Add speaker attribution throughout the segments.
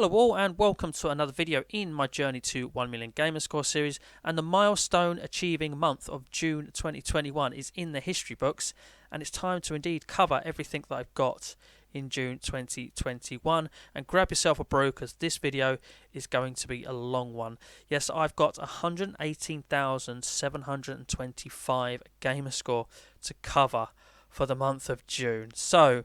Speaker 1: Hello all and welcome to another video in my journey to 1 million Gamerscore series, and the milestone achieving month of June 2021 is in the history books, and it's time to indeed cover everything that I've got in June 2021. And grab yourself a brew because this video is going to be a long one. Yes, I've got 118,725 Gamerscore to cover for the month of June. So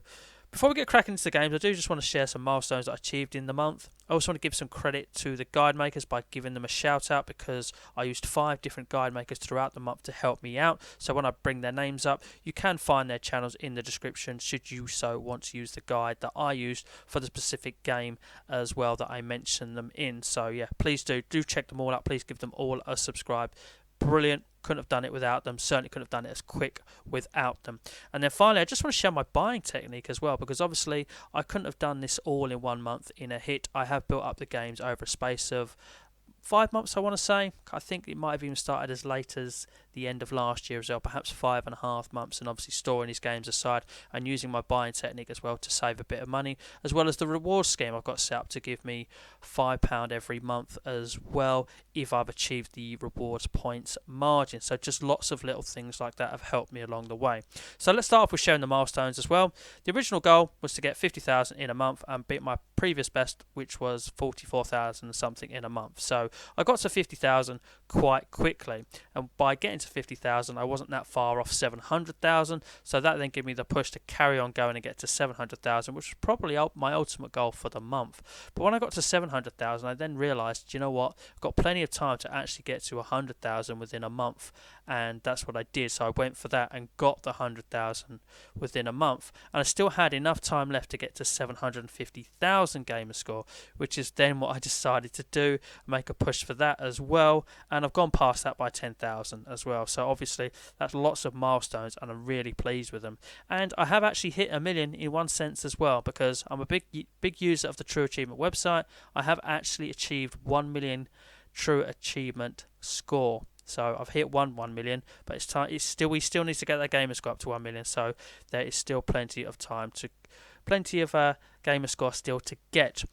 Speaker 1: before we get cracking into the games, I do just want to share some milestones that I achieved in the month. I also want to give some credit to the guide makers by giving them a shout out, because I used 5 different guide makers throughout the month to help me out. So when I bring their names up, you can find their channels in the description should you so want to use the guide that I used for the specific game as well that I mentioned them in. So yeah, please do check them all out. Please give them all a subscribe. Brilliant. Couldn't have done it without them. Certainly couldn't have done it as quick without them. And then finally, I just want to share my buying technique as well, because obviously I couldn't have done this all in 1 month in a hit. I have built up the games over a space of 5 months, I want to say. I think it might have even started as late as the end of last year as well, perhaps 5.5 months, and obviously storing these games aside and using my buying technique as well to save a bit of money, as well as the reward scheme I've got set up to give me £5 every month as well if I've achieved the rewards points margin. So just lots of little things like that have helped me along the way. So let's start off with sharing the milestones as well. The original goal was to get 50,000 in a month and beat my previous best, which was 44,000 something in a month. So I got to 50,000 quite quickly, and by getting to 50,000 I wasn't that far off 700,000, so that then gave me the push to carry on going and get to 700,000, which was probably my ultimate goal for the month. But when I got to 700,000, I then realised, you know what, I've got plenty of time to actually get to 100,000 within a month, and that's what I did. So I went for that and got the 100,000 within a month, and I still had enough time left to get to 750,000 Gamerscore, which is then what I decided to do, make a push for that as well, and I've gone past that by 10,000 as well. So obviously that's lots of milestones, and I'm really pleased with them. And I have actually hit 1 million in one sense as well, because I'm a big user of the True Achievement website. I have actually achieved 1 million True Achievement score. So I've hit 1 million, but it's time. We still need to get that Gamerscore up to 1 million. So there is still plenty of Gamerscore still to get.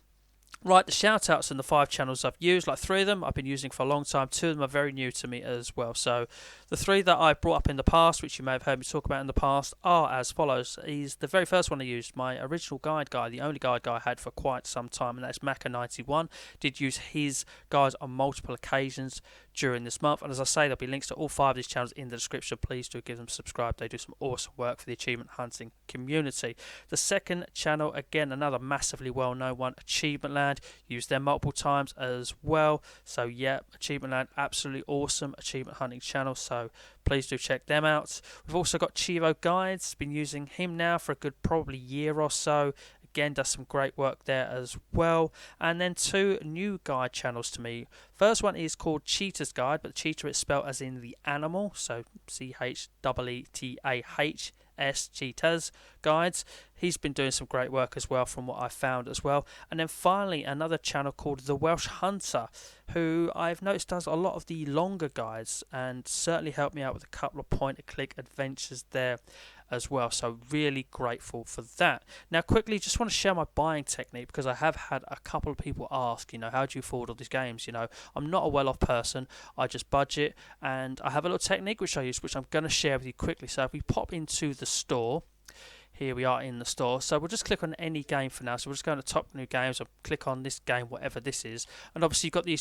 Speaker 1: Right, the shout outs and the 5 channels I've used, like 3 of them I've been using for a long time, 2 of them are very new to me as well. So the 3 that I brought up in the past, which you may have heard me talk about in the past, are as follows. Is the very first one I used, my original guide guy, the only guide guy I had for quite some time, and that's Macca91. Did use his guides on multiple occasions during this month, and as I say, there'll be links to all 5 of these channels in the description. Please do give them a subscribe. They do some awesome work for the achievement hunting community. The second channel, again, another massively well-known one, Achievement Land. Used them multiple times as well. So yeah, Achievement Land, absolutely awesome achievement hunting channel, so please do check them out. We've also got Cheevo Guides, been using him now for a good probably year or so. Again, does some great work there as well. And then 2 new guide channels to me. First one is called Cheetahs Guide, but cheetah is spelled as in the animal, so CHEETAH, Cheetahs Guides. He's been doing some great work as well from what I found as well. And then finally another channel called The Welsh Hunter, who I've noticed does a lot of the longer guides and certainly helped me out with a couple of point-and-click adventures there as well. So really grateful for that. Now quickly, just want to share my buying technique, because I have had a couple of people ask, how do you afford all these games? I'm not a well-off person. I just budget, and I have a little technique which I use, which I'm going to share with you quickly. So if we pop into the store, here we are in the store. So we'll just click on any game for now. So we'll just go to top new games and click on this game, whatever this is. And obviously you've got the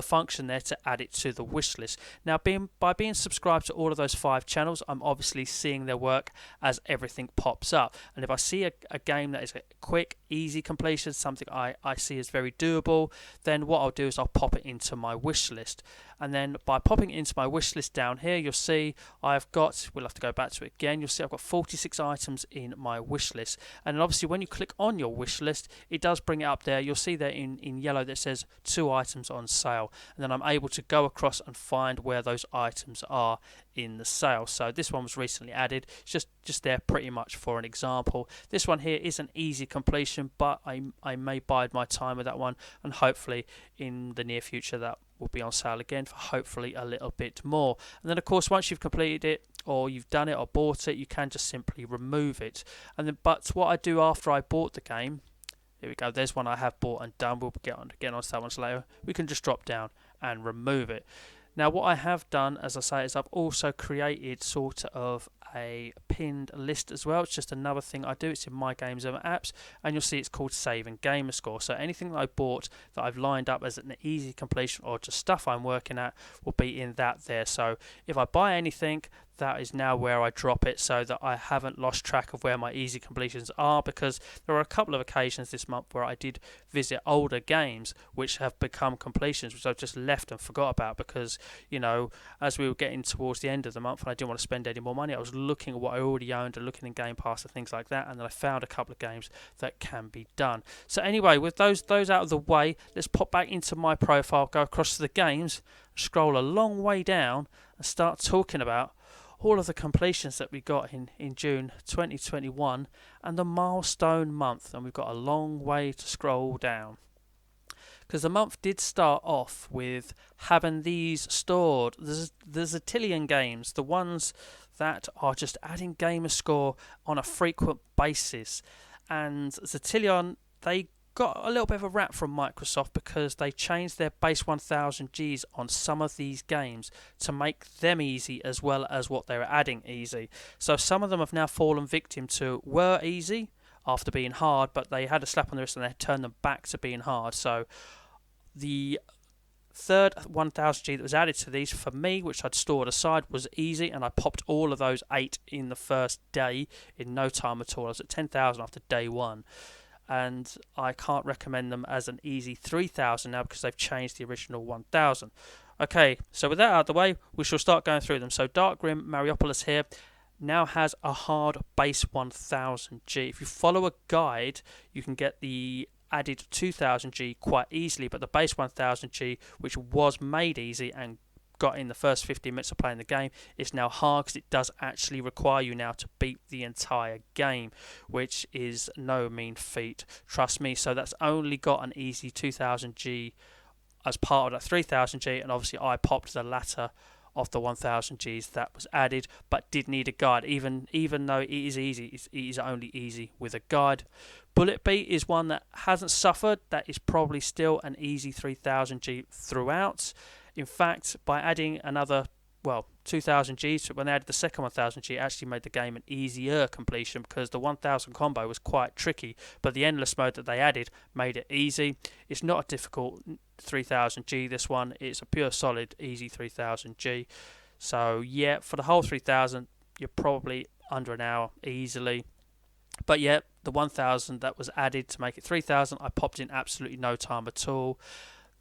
Speaker 1: function there to add it to the wish list. Now by being subscribed to all of those 5 channels, I'm obviously seeing their work as everything pops up. And if I see a game that is a quick, easy completion, something I see as very doable, then what I'll do is I'll pop it into my wish list. And then by popping it into my wish list down here, you'll see we'll have to go back to it again, you'll see I've got 46 items in my wish list. And then obviously when you click on your wish list, it does bring it up there. You'll see there in yellow that says 2 items on sale. And then I'm able to go across and find where those items are in the sale. So this one was recently added. It's just there pretty much for an example. This one here is an easy completion, but I may bide my time with that one, and hopefully in the near future that will be on sale again for hopefully a little bit more. And then of course once you've completed it, or you've done it or bought it, you can just simply remove it. And then, but what I do after I bought the game Here we go. There's one I have bought and done. We'll get on to that one later. We can just drop down and remove it. Now what I have done, as I say, is I've also created sort of a pinned list as well. It's just another thing I do. It's in my games and apps, and you'll see it's called Save and Gamerscore. So anything that I bought that I've lined up as an easy completion or just stuff I'm working at will be in that there. So if I buy anything, that is now where I drop it so that I haven't lost track of where my easy completions are, because there are a couple of occasions this month where I did visit older games which have become completions which I've just left and forgot about because, you know, as we were getting towards the end of the month and I didn't want to spend any more money, I was looking at what I already owned and looking in Game Pass and things like that, and then I found a couple of games that can be done. So anyway, with those out of the way, let's pop back into my profile, go across to the games, scroll a long way down and start talking about all of the completions that we got in June 2021 and the milestone month, and we've got a long way to scroll down because the month did start off with having these stored, the Zatilian games, the ones that are just adding Gamerscore on a frequent basis. And Zatilian, they got a little bit of a rap from Microsoft because they changed their base 1000 Gs on some of these games to make them easy as well as what they were adding easy. So some of them have now fallen victim to were easy after being hard, but they had a slap on the wrist and they turned them back to being hard. So the third 1000 G that was added to these for me, which I'd stored aside, was easy, and I popped all of those 8 in the first day in no time at all. I was at 10,000 after day 1. And I can't recommend them as an easy 3000 now because they've changed the original 1000. Okay, so with that out of the way, we shall start going through them. So Dark Grim Mariopolis here now has a hard base 1000 G. If you follow a guide, you can get the added 2000 G quite easily, but the base 1000 G, which was made easy and got in the first 15 minutes of playing the game, is now hard because it does actually require you now to beat the entire game, which is no mean feat, trust me. So that's only got an easy 2000 G as part of that 3000 G, and obviously I popped the latter of the 1000 Gs that was added, but did need a guide. Even though it is easy, it is only easy with a guide. Bullet Beat is one that hasn't suffered. That is probably still an easy 3000 G throughout. In fact, by adding another, 2000 Gs, when they added the second 1000 G, it actually made the game an easier completion because the 1000 combo was quite tricky, but the endless mode that they added made it easy. It's not a difficult 3000 G, this one. It's a pure solid easy 3000 G. So yeah, for the whole 3000, you're probably under an hour easily. But yeah, the 1000 that was added to make it 3000, I popped in absolutely no time at all.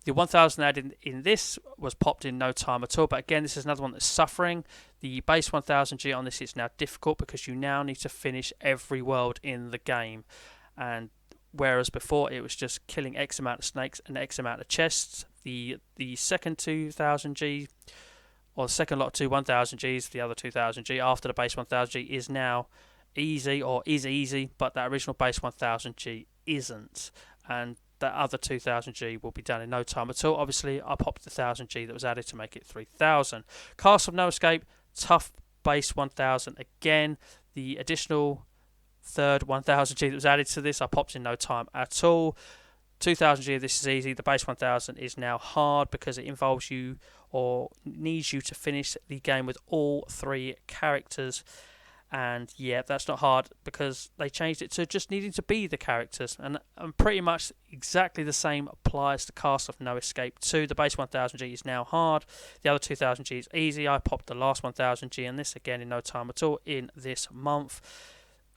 Speaker 1: The 1000 added in this was popped in no time at all, but again, this is another one that's suffering. The base 1000 G on this is now difficult because you now need to finish every world in the game, and whereas before it was just killing X amount of snakes and X amount of chests, the second 2000 G, or the second lot of 1000 Gs, the other 2000 G after the base 1000 G is now easy, or is easy, but that original base 1000 G isn't, and that other 2000 G will be done in no time at all. Obviously, I popped the 1000 G that was added to make it 3000. Castle of No Escape, tough base 1000 again. The additional third 1000 G that was added to this, I popped in no time at all. 2000 G, this is easy. The base 1000 is now hard because it involves you or needs you to finish the game with all 3 characters. And yeah, that's not hard because they changed it to just needing to be the characters, and pretty much exactly the same applies to Castle of No Escape 2. The base 1000 G is now hard, the other 2000 G is easy. I popped the last 1000 G and this again in no time at all in this month.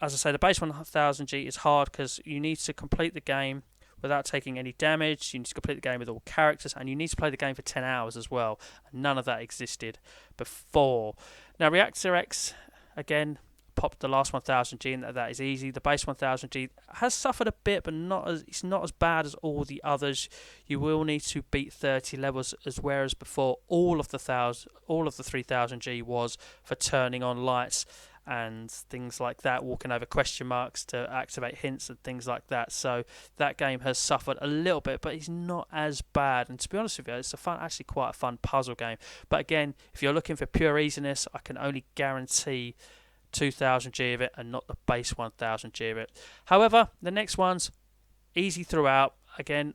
Speaker 1: As I say, the base 1000 G is hard because you need to complete the game without taking any damage, you need to complete the game with all characters, and you need to play the game for 10 hours as well. None of that existed before. Now Reactor X, again, popped the last 1000 G, and that is easy. The base 1000 G has suffered a bit, but it's not as bad as all the others. You will need to beat 30 levels, as whereas before all of the 3000 G was for turning on lights and things like that, walking over question marks to activate hints and things like that. So that game has suffered a little bit, but it's not as bad. And to be honest with you, it's actually quite a fun puzzle game. But again, if you're looking for pure easiness, I can only guarantee 2000 G of it and not the base 1000 G of it. However, the next ones easy throughout. Again,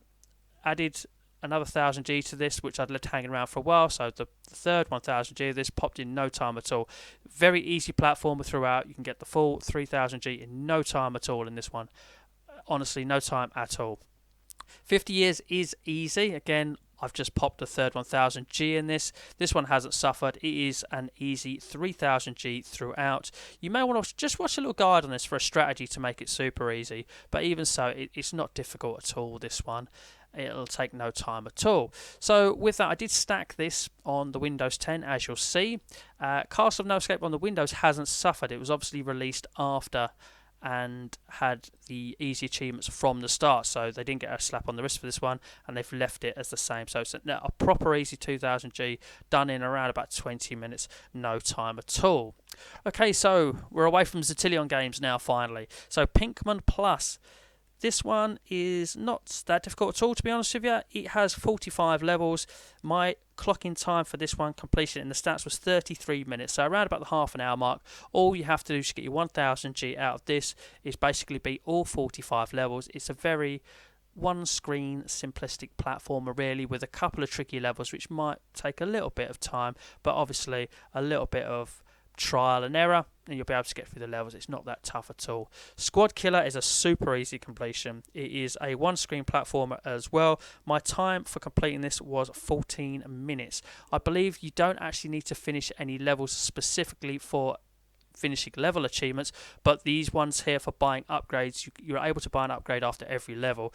Speaker 1: added another 1000G to this, which I'd left hanging around for a while, so the third 1000G of this popped in no time at all. Very easy platformer throughout. You can get the full 3000G in no time at all in this one. Honestly, no time at all. 50 years is easy. Again, I've just popped the third 1000G in this. This one hasn't suffered. It is an easy 3000G throughout. You may want to just watch a little guide on this for a strategy to make it super easy. But even so, it's not difficult at all, this one. It'll take no time at all. So with that, I did stack this on the Windows 10, as you'll see. Castle of No Escape on the Windows hasn't suffered. It was obviously released after and had the easy achievements from the start, so they didn't get a slap on the wrist for this one, and they've left it as the same. So it's a proper easy 2000G done in around about 20 minutes, no time at all. Okay, so we're away from Zatilian games now finally. So Pinkman Plus. This one is not that difficult at all, to be honest with you. It has 45 levels. My clocking time for this one, completion in the stats, was 33 minutes. So around about the half an hour mark. All you have to do to get your 1000G out of this is basically beat all 45 levels. It's a very one-screen simplistic platformer, really, with a couple of tricky levels, which might take a little bit of time, but obviously a little bit of trial and error, and you'll be able to get through the levels. It's not that tough at all. Squad Killer is a super easy completion. It is a one-screen platformer as well. My time for completing this was 14 minutes. I believe you don't actually need to finish any levels specifically for finishing level achievements, but these ones here for buying upgrades, you're able to buy an upgrade after every level.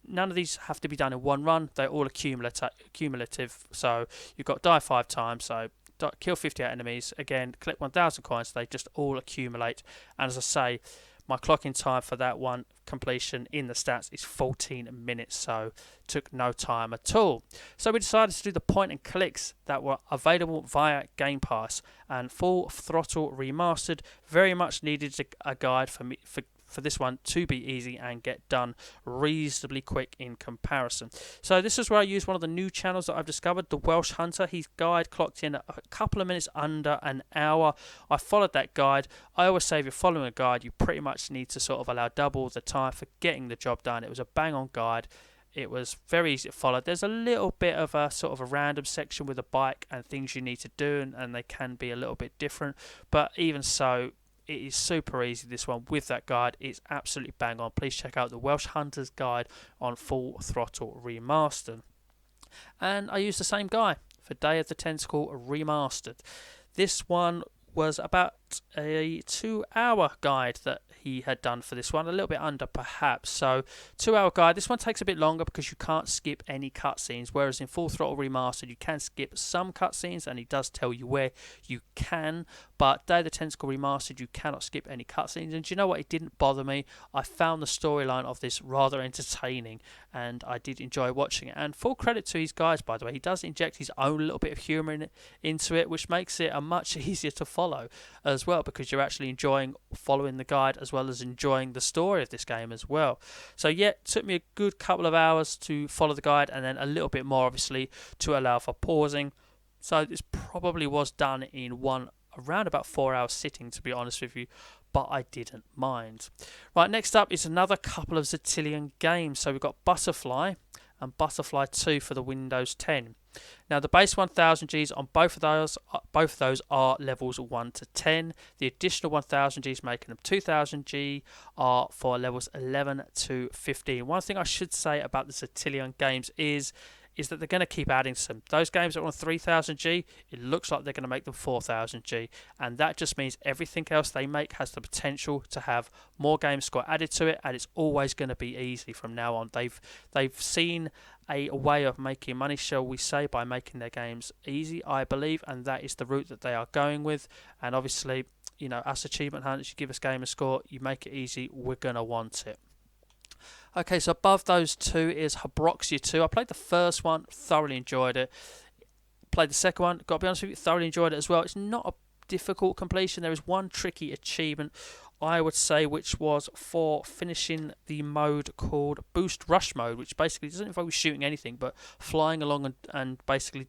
Speaker 1: None of these have to be done in one run. They're all cumulative. So you've got die 5 times, so kill 58 enemies, again collect 1000 coins, they just all accumulate. And as I say, my clocking time for that one completion in the stats is 14 minutes, so took no time at all. So we decided to do the point and clicks that were available via Game Pass, and Full Throttle Remastered very much needed a guide for this one to be easy and get done reasonably quick in comparison. So this is where I use one of the new channels that I've discovered, the Welsh Hunter. His guide clocked in a couple of minutes under an hour. I followed that guide. I always say if you're following a guide, you pretty much need to sort of allow double the time for getting the job done. It was a bang-on guide. It was very easy to follow. There's a little bit of a sort of a random section with a bike and things you need to do, and they can be a little bit different. But even so, it is super easy, this one, with that guide. It's absolutely bang on. Please check out the Welsh Hunter's Guide on Full Throttle Remastered. And I used the same guy for Day of the Tentacle Remastered. This one was about a 2-hour guide that he had done for this one, a little bit under perhaps. So 2-hour guide. This one takes a bit longer because you can't skip any cutscenes, whereas in Full Throttle Remastered you can skip some cutscenes, and he does tell you where you can. But Day of the Tentacle Remastered, you cannot skip any cutscenes. And do you know what? It didn't bother me. I found the storyline of this rather entertaining, and I did enjoy watching it. And full credit to his guys, by the way. He does inject his own little bit of humour into it, which makes it a much easier to follow as well, because you're actually enjoying following the guide as well as enjoying the story of this game as well. So yeah, it took me a good couple of hours to follow the guide, and then a little bit more obviously to allow for pausing. So this probably was done in around about 4 hours sitting, to be honest with you, but I didn't mind. Right, next up is another couple of Zatilian games. So we've got Butterfly and Butterfly 2 for the Windows 10. Now the base 1000Gs on both of those are levels 1 to 10. The additional 1000Gs making them 2000G are for levels 11 to 15. One thing I should say about the Zatilian games is that they're going to keep adding some. Those games that are on 3000G, it looks like they're going to make them 4000G, and that just means everything else they make has the potential to have more Gamerscore added to it, and it's always going to be easy from now on. They've seen a way of making money, shall we say, by making their games easy, I believe, and that is the route that they are going with. And obviously, you know, us achievement hunters, you give us Gamerscore, you make it easy, we're going to want it. Okay, so above those two is Habroxia 2. I played the first one, thoroughly enjoyed it. Played the second one, got to be honest with you, thoroughly enjoyed it as well. It's not a difficult completion. There is one tricky achievement, I would say, which was for finishing the mode called Boost Rush Mode, which basically doesn't involve shooting anything, but flying along and basically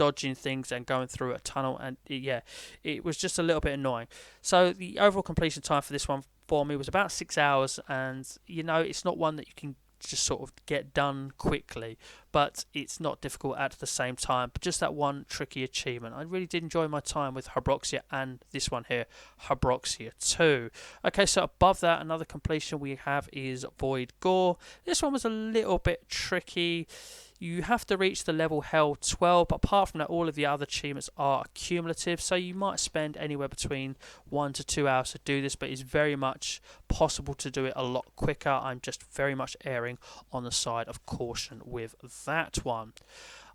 Speaker 1: dodging things and going through a tunnel, and it was just a little bit annoying. So the overall completion time for this one for me was about 6 hours, and it's not one that you can just sort of get done quickly, but it's not difficult at the same time. But just that one tricky achievement. I really did enjoy my time with Hybroxia and this one here, Hybroxia 2. Okay, so above that, another completion we have is Void Gore. This one was a little bit tricky. You have to reach the level Hell 12, but apart from that, all of the other achievements are cumulative, so you might spend anywhere between 1 to 2 hours to do this, but it's very much possible to do it a lot quicker. I'm just very much erring on the side of caution with that one.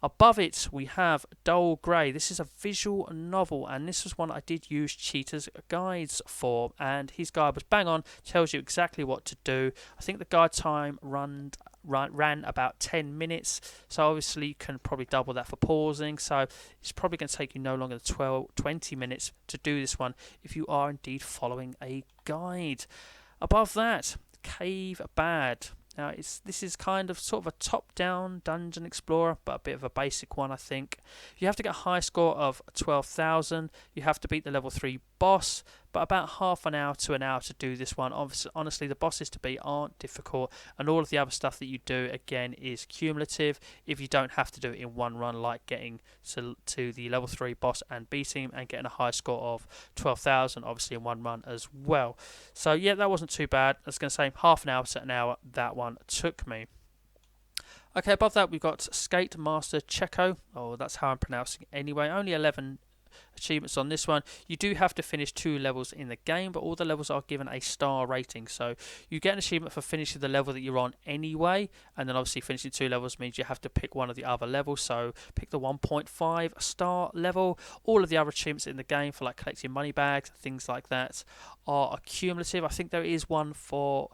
Speaker 1: Above it, we have Dull Grey. This is a visual novel, and this was one I did use Cheetahs guides for, and his guide was bang on, tells you exactly what to do. I think the guide time ran about 10 minutes, so obviously you can probably double that for pausing, so it's probably going to take you no longer than 20 minutes to do this one if you are indeed following a guide. Above that, Cave Bad. Now, this is kind of sort of a top-down dungeon explorer, but a bit of a basic one, I think. You have to get a high score of 12,000. You have to beat the level 3 boss, but about half an hour to an hour to do this one. Honestly, the bosses to beat aren't difficult, and all of the other stuff that you do, again, is cumulative if you don't have to do it in one run, like getting to the level 3 boss and beating him and getting a high score of 12,000, obviously in one run as well. So, yeah, that wasn't too bad. I was going to say half an hour to an hour, that one took me. Okay, above that, we've got Skate Master Checo. Oh, that's how I'm pronouncing it anyway. Only 11 achievements on this one. You do have to finish 2 levels in the game, but all the levels are given a star rating, so you get an achievement for finishing the level that you're on anyway, and then obviously finishing 2 levels means you have to pick one of the other levels, so pick the 1.5 star level. All of the other achievements in the game for like collecting money bags and things like that are cumulative. I think there is one for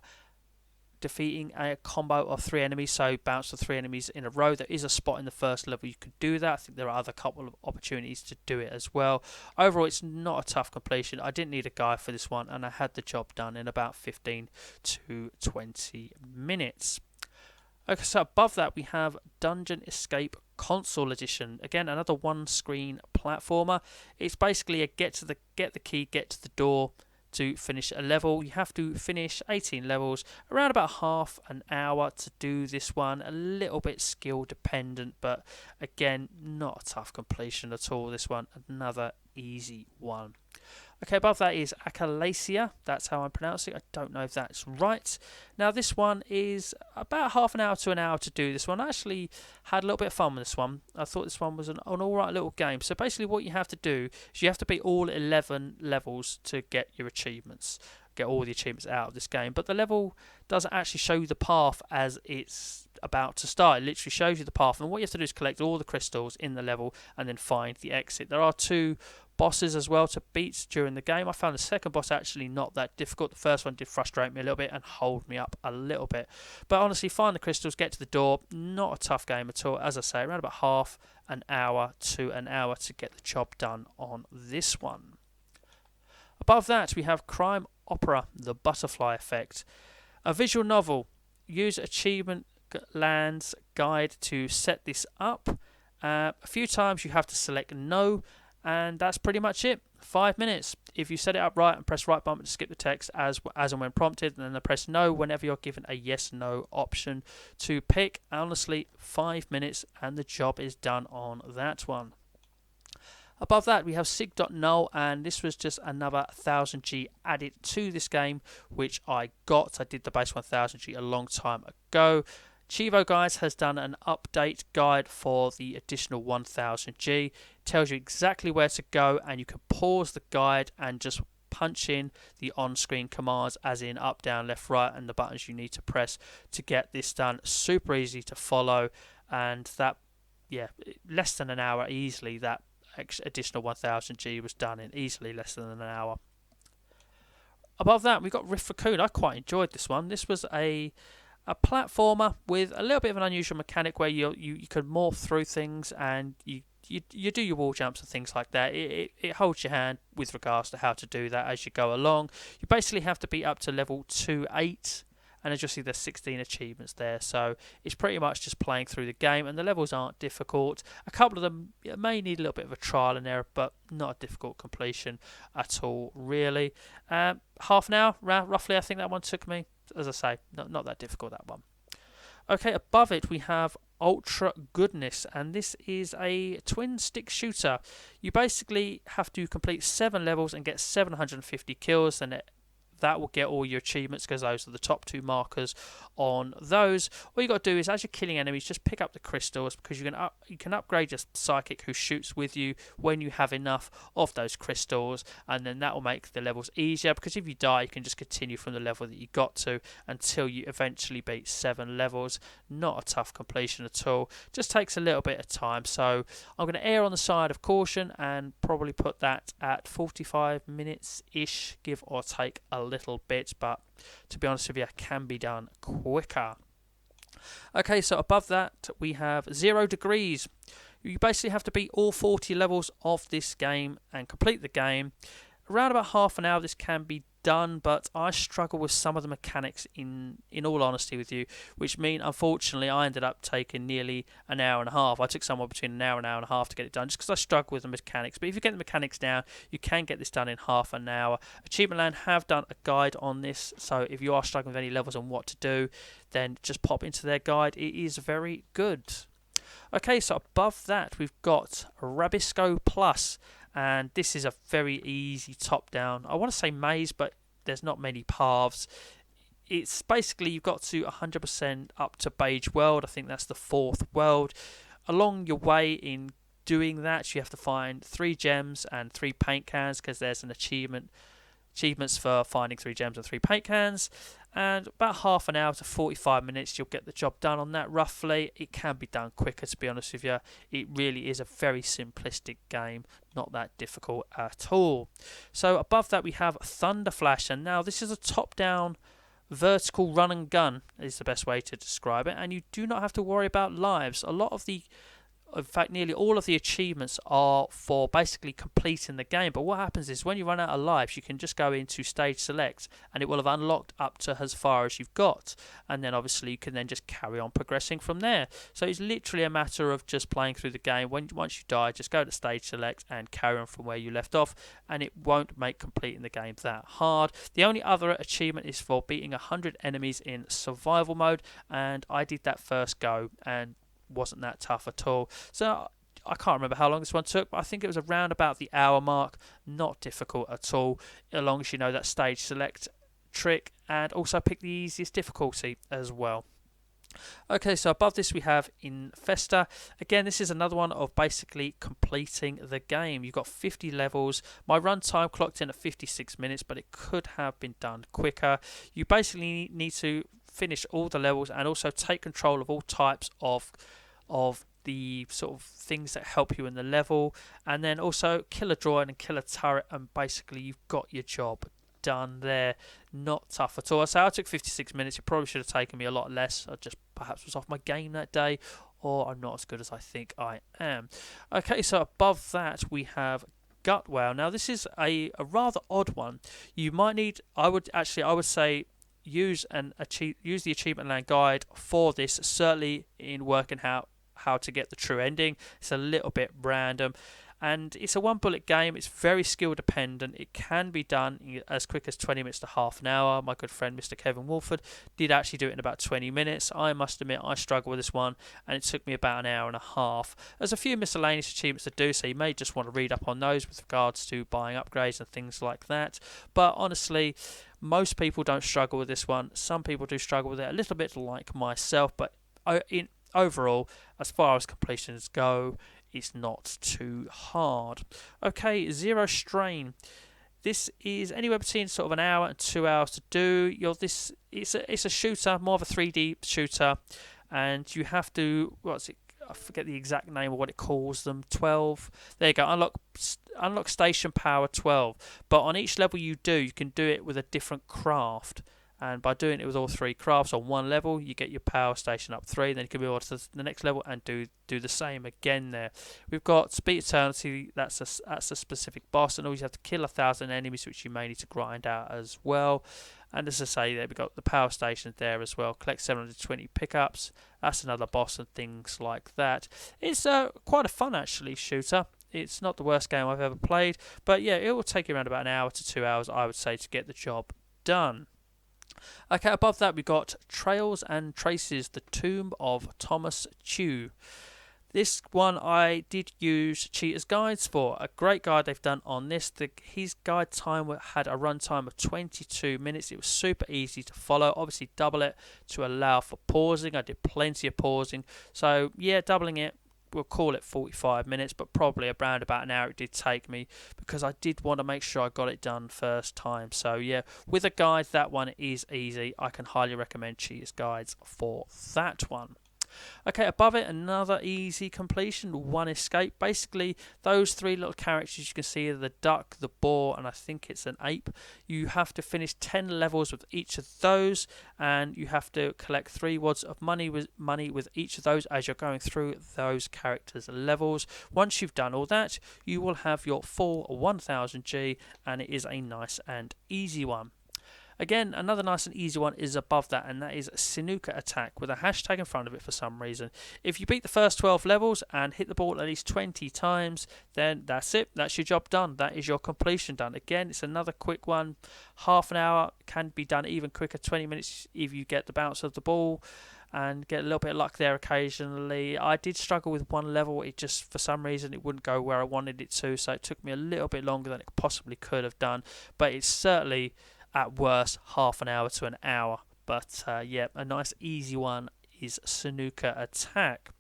Speaker 1: defeating a combo of 3 enemies, so bounce the 3 enemies in a row. There is a spot in the first level you could do that. I think there are other couple of opportunities to do it as well. Overall, it's not a tough completion. I didn't need a guide for this one, and I had the job done in about 15 to 20 minutes. Okay, so above that we have Dungeon Escape Console Edition. Again, another one-screen platformer. It's basically a get the key, get to the door to finish a level. You have to finish 18 levels, around about half an hour to do this one. A little bit skill dependent, but again, not a tough completion at all. This one, another easy one. Okay, above that is Achalasia. That's how I'm pronouncing it. I don't know if that's right. Now, this one is about half an hour to an hour to do this one. I actually had a little bit of fun with this one. I thought this one was an alright little game. So basically what you have to do is you have to beat all 11 levels to get your achievements. Get all the achievements out of this game. But the level doesn't actually show you the path as it's about to start. It literally shows you the path. And what you have to do is collect all the crystals in the level and then find the exit. There are 2 bosses as well to beat during the game. I found the second boss actually not that difficult. The first one did frustrate me a little bit and hold me up a little bit. But honestly, find the crystals, get to the door. Not a tough game at all. As I say, around about half an hour to an hour to get the job done on this one. Above that, we have Crime Opera, The Butterfly Effect. A visual novel. Use Achievement Lands Guide to set this up. A few times you have to select no, and that's pretty much it. 5 minutes. If you set it up right and press right button to skip the text as and when prompted, and then press no whenever you're given a yes/no option to pick. Honestly, 5 minutes and the job is done on that one. Above that, we have Sig.null, and this was just another 1000G added to this game, which I got. I did the base 1000G a long time ago. Cheevo Guides has done an update guide for the additional 1000G. Tells you exactly where to go, and you can pause the guide and just punch in the on-screen commands, as in up, down, left, right, and the buttons you need to press to get this done. Super easy to follow, and that, less than an hour easily. That additional 1000G was done in easily less than an hour. Above that, we've got Rift Raccoon. I quite enjoyed this one. This was a platformer with a little bit of an unusual mechanic where you could morph through things, and you do your wall jumps and things like that. It holds your hand with regards to how to do that as you go along. You basically have to be up to level 2-8 and as you'll see there's 16 achievements there, so it's pretty much just playing through the game, and the levels aren't difficult. A couple of them may need a little bit of a trial and error, but not a difficult completion at all really. Half an hour roughly I think that one took me. As I say, not that difficult, that one. Okay, above it we have Ultra Goodness, and this is a twin stick shooter. You basically have to complete 7 levels and get 750 kills, and that will get all your achievements, because those are the top 2 markers on those. All you got to do is, as you're killing enemies, just pick up the crystals, because you can upgrade your psychic who shoots with you when you have enough of those crystals, and then that will make the levels easier, because if you die you can just continue from the level that you got to until you eventually beat 7 levels. Not a tough completion at all, just takes a little bit of time, so I'm going to err on the side of caution and probably put that at 45 minutes ish, give or take a little bit, but to be honest with you, can be done quicker. Okay, so above that we have 0 Degrees. You basically have to beat all 40 levels of this game and complete the game. Around about half an hour this can be done, but I struggle with some of the mechanics in all honesty with you, which mean unfortunately I ended up taking nearly an hour and a half. I took somewhere between an hour and a half to get it done, just because I struggle with the mechanics. But if you get the mechanics down, you can get this done in half an hour. Achievement Land have done a guide on this, so if you are struggling with any levels on what to do, then just pop into their guide. It is very good. Okay, so above that we've got Rabisco Plus, and this is a very easy top-down, I want to say maze, but there's not many paths. It's basically you've got to 100% up to Beige World. I think that's the 4th world. Along your way in doing that, you have to find 3 gems and 3 paint cans, because there's an achievements for finding 3 gems and 3 paint cans. And about half an hour to 45 minutes you'll get the job done on that roughly. It can be done quicker, to be honest with you. It really is a very simplistic game, not that difficult at all. So above that we have Thunder Flash, and now this is a top down vertical run and gun is the best way to describe it, and you do not have to worry about lives. In fact, nearly all of the achievements are for basically completing the game. But what happens is when you run out of lives, you can just go into stage select and it will have unlocked up to as far as you've got. And then obviously you can then just carry on progressing from there. So it's literally a matter of just playing through the game. Once you die, just go to stage select and carry on from where you left off. And it won't make completing the game that hard. The only other achievement is for beating 100 enemies in survival mode. And I did that first go and wasn't that tough at all. So I can't remember how long this one took, but I think it was around about the hour mark. Not difficult at all, as long as you know that stage select trick, and also pick the easiest difficulty as well. Okay, so above this we have Infesta. Again, this is another one of basically completing the game. You've got 50 levels. My run time clocked in at 56 minutes, but it could have been done quicker. You basically need to finish all the levels and also take control of all types of the sort of things that help you in the level, and then also kill a droid and kill a turret, and basically you've got your job done there. Not tough at all. I say I took 56 minutes. It probably should have taken me a lot less. I just perhaps was off my game that day, or I'm not as good as I think I am. Okay, so above that we have Gutwell. Now this is a rather odd one. You might need, I would say use the Achievement Land guide for this, certainly in working out how to get the true ending. It's a little bit random, and it's a 1 bullet game. It's very skill dependent. It can be done as quick as 20 minutes to half an hour. My good friend Mr. Kevin Wolford did actually do it in about 20 minutes. I must admit I struggle with this one, and it took me about an hour and a half. There's a few miscellaneous achievements to do, so you may just want to read up on those with regards to buying upgrades and things like that. But honestly, most people don't struggle with this one. Some people do struggle with it a little bit, like myself, but overall, as far as completions go, it's not too hard. Okay, Zero Strain. This is anywhere between sort of an hour and 2 hours to do. It's a shooter, more of a 3D shooter, and you have to, I forget the exact name of what it calls them. 12. There you go. Unlock station power 12. But on each level you can do it with a different craft. and by doing it with all 3 crafts on one level, you get your power station up 3. Then you can move on to the next level and do the same again there. We've got Speed Eternity, that's a specific boss, and always have to kill 1,000 enemies, which you may need to grind out as well. And as I say, there we've got the power stations there as well. Collect 720 pickups, that's another boss, and things like that. It's quite a fun actually shooter. It's not the worst game I've ever played, but yeah, it will take you around about an hour to 2 hours, I would say, to get the job done. Okay, above that we've got Trails and Traces, the Tomb of Thomas Chew. This one I did use Cheetahs guides for. A great guide they've done on this. His guide time had a run time of 22 minutes. It was super easy to follow. Obviously double it to allow for pausing. I did plenty of pausing. So yeah, doubling it, we'll call it 45 minutes, but probably around about an hour it did take me, because I did want to make sure I got it done first time. So yeah, with a guide, that one is easy. I can highly recommend Cheetahs guides for that one. Okay, above it, another easy completion, one escape. Basically, those 3 little characters you can see are the duck, the boar, and I think it's an ape. You have to finish 10 levels with each of those, and you have to collect 3 wads of money with each of those as you're going through those characters' levels. Once you've done all that, you will have your full 1000G, and it is a nice and easy one. Again, another nice and easy one is above that, and that is Snooker Attack with a hashtag in front of it for some reason. If you beat the first 12 levels and hit the ball at least 20 times, then that's it. That's your job done. That is your completion done. Again, it's another quick one. Half an hour, can be done even quicker, 20 minutes if you get the bounce of the ball and get a little bit of luck there occasionally. I did struggle with one level. It just, for some reason, it wouldn't go where I wanted it to, so it took me a little bit longer than it possibly could have done. But it's certainly, at worst, half an hour to an hour. But yeah, a nice easy one is Snooker Attack.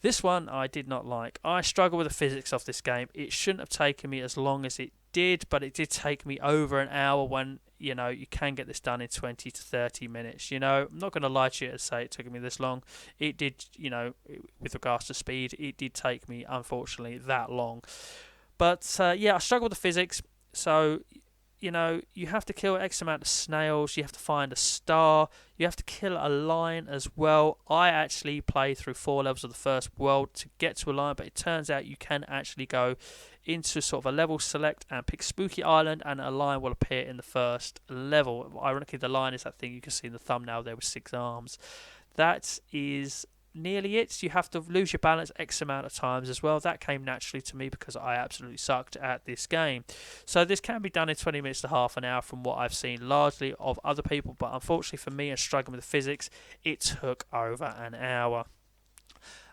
Speaker 1: This one I did not like. I struggle with the physics of this game. It shouldn't have taken me as long as it did, but it did take me over an hour when, you know, you can get this done in 20 to 30 minutes. You know, I'm not going to lie to you and say it took me this long. It did, you know, with regards to speed, it did take me, unfortunately, that long. But yeah, I struggle with the physics. So, you know, you have to kill X amount of snails, you have to find a star, you have to kill a lion as well. I actually played through 4 levels of the first world to get to a lion, but it turns out you can actually go into sort of a level select and pick Spooky Island, and a lion will appear in the first level. Ironically, the lion is that thing you can see in the thumbnail there with 6 arms. That is nearly it. You have to lose your balance X amount of times as well. That came naturally to me because I absolutely sucked at this game. So this can be done in 20 minutes to half an hour from what I've seen largely of other people, but unfortunately for me and struggling with the physics, it took over an hour.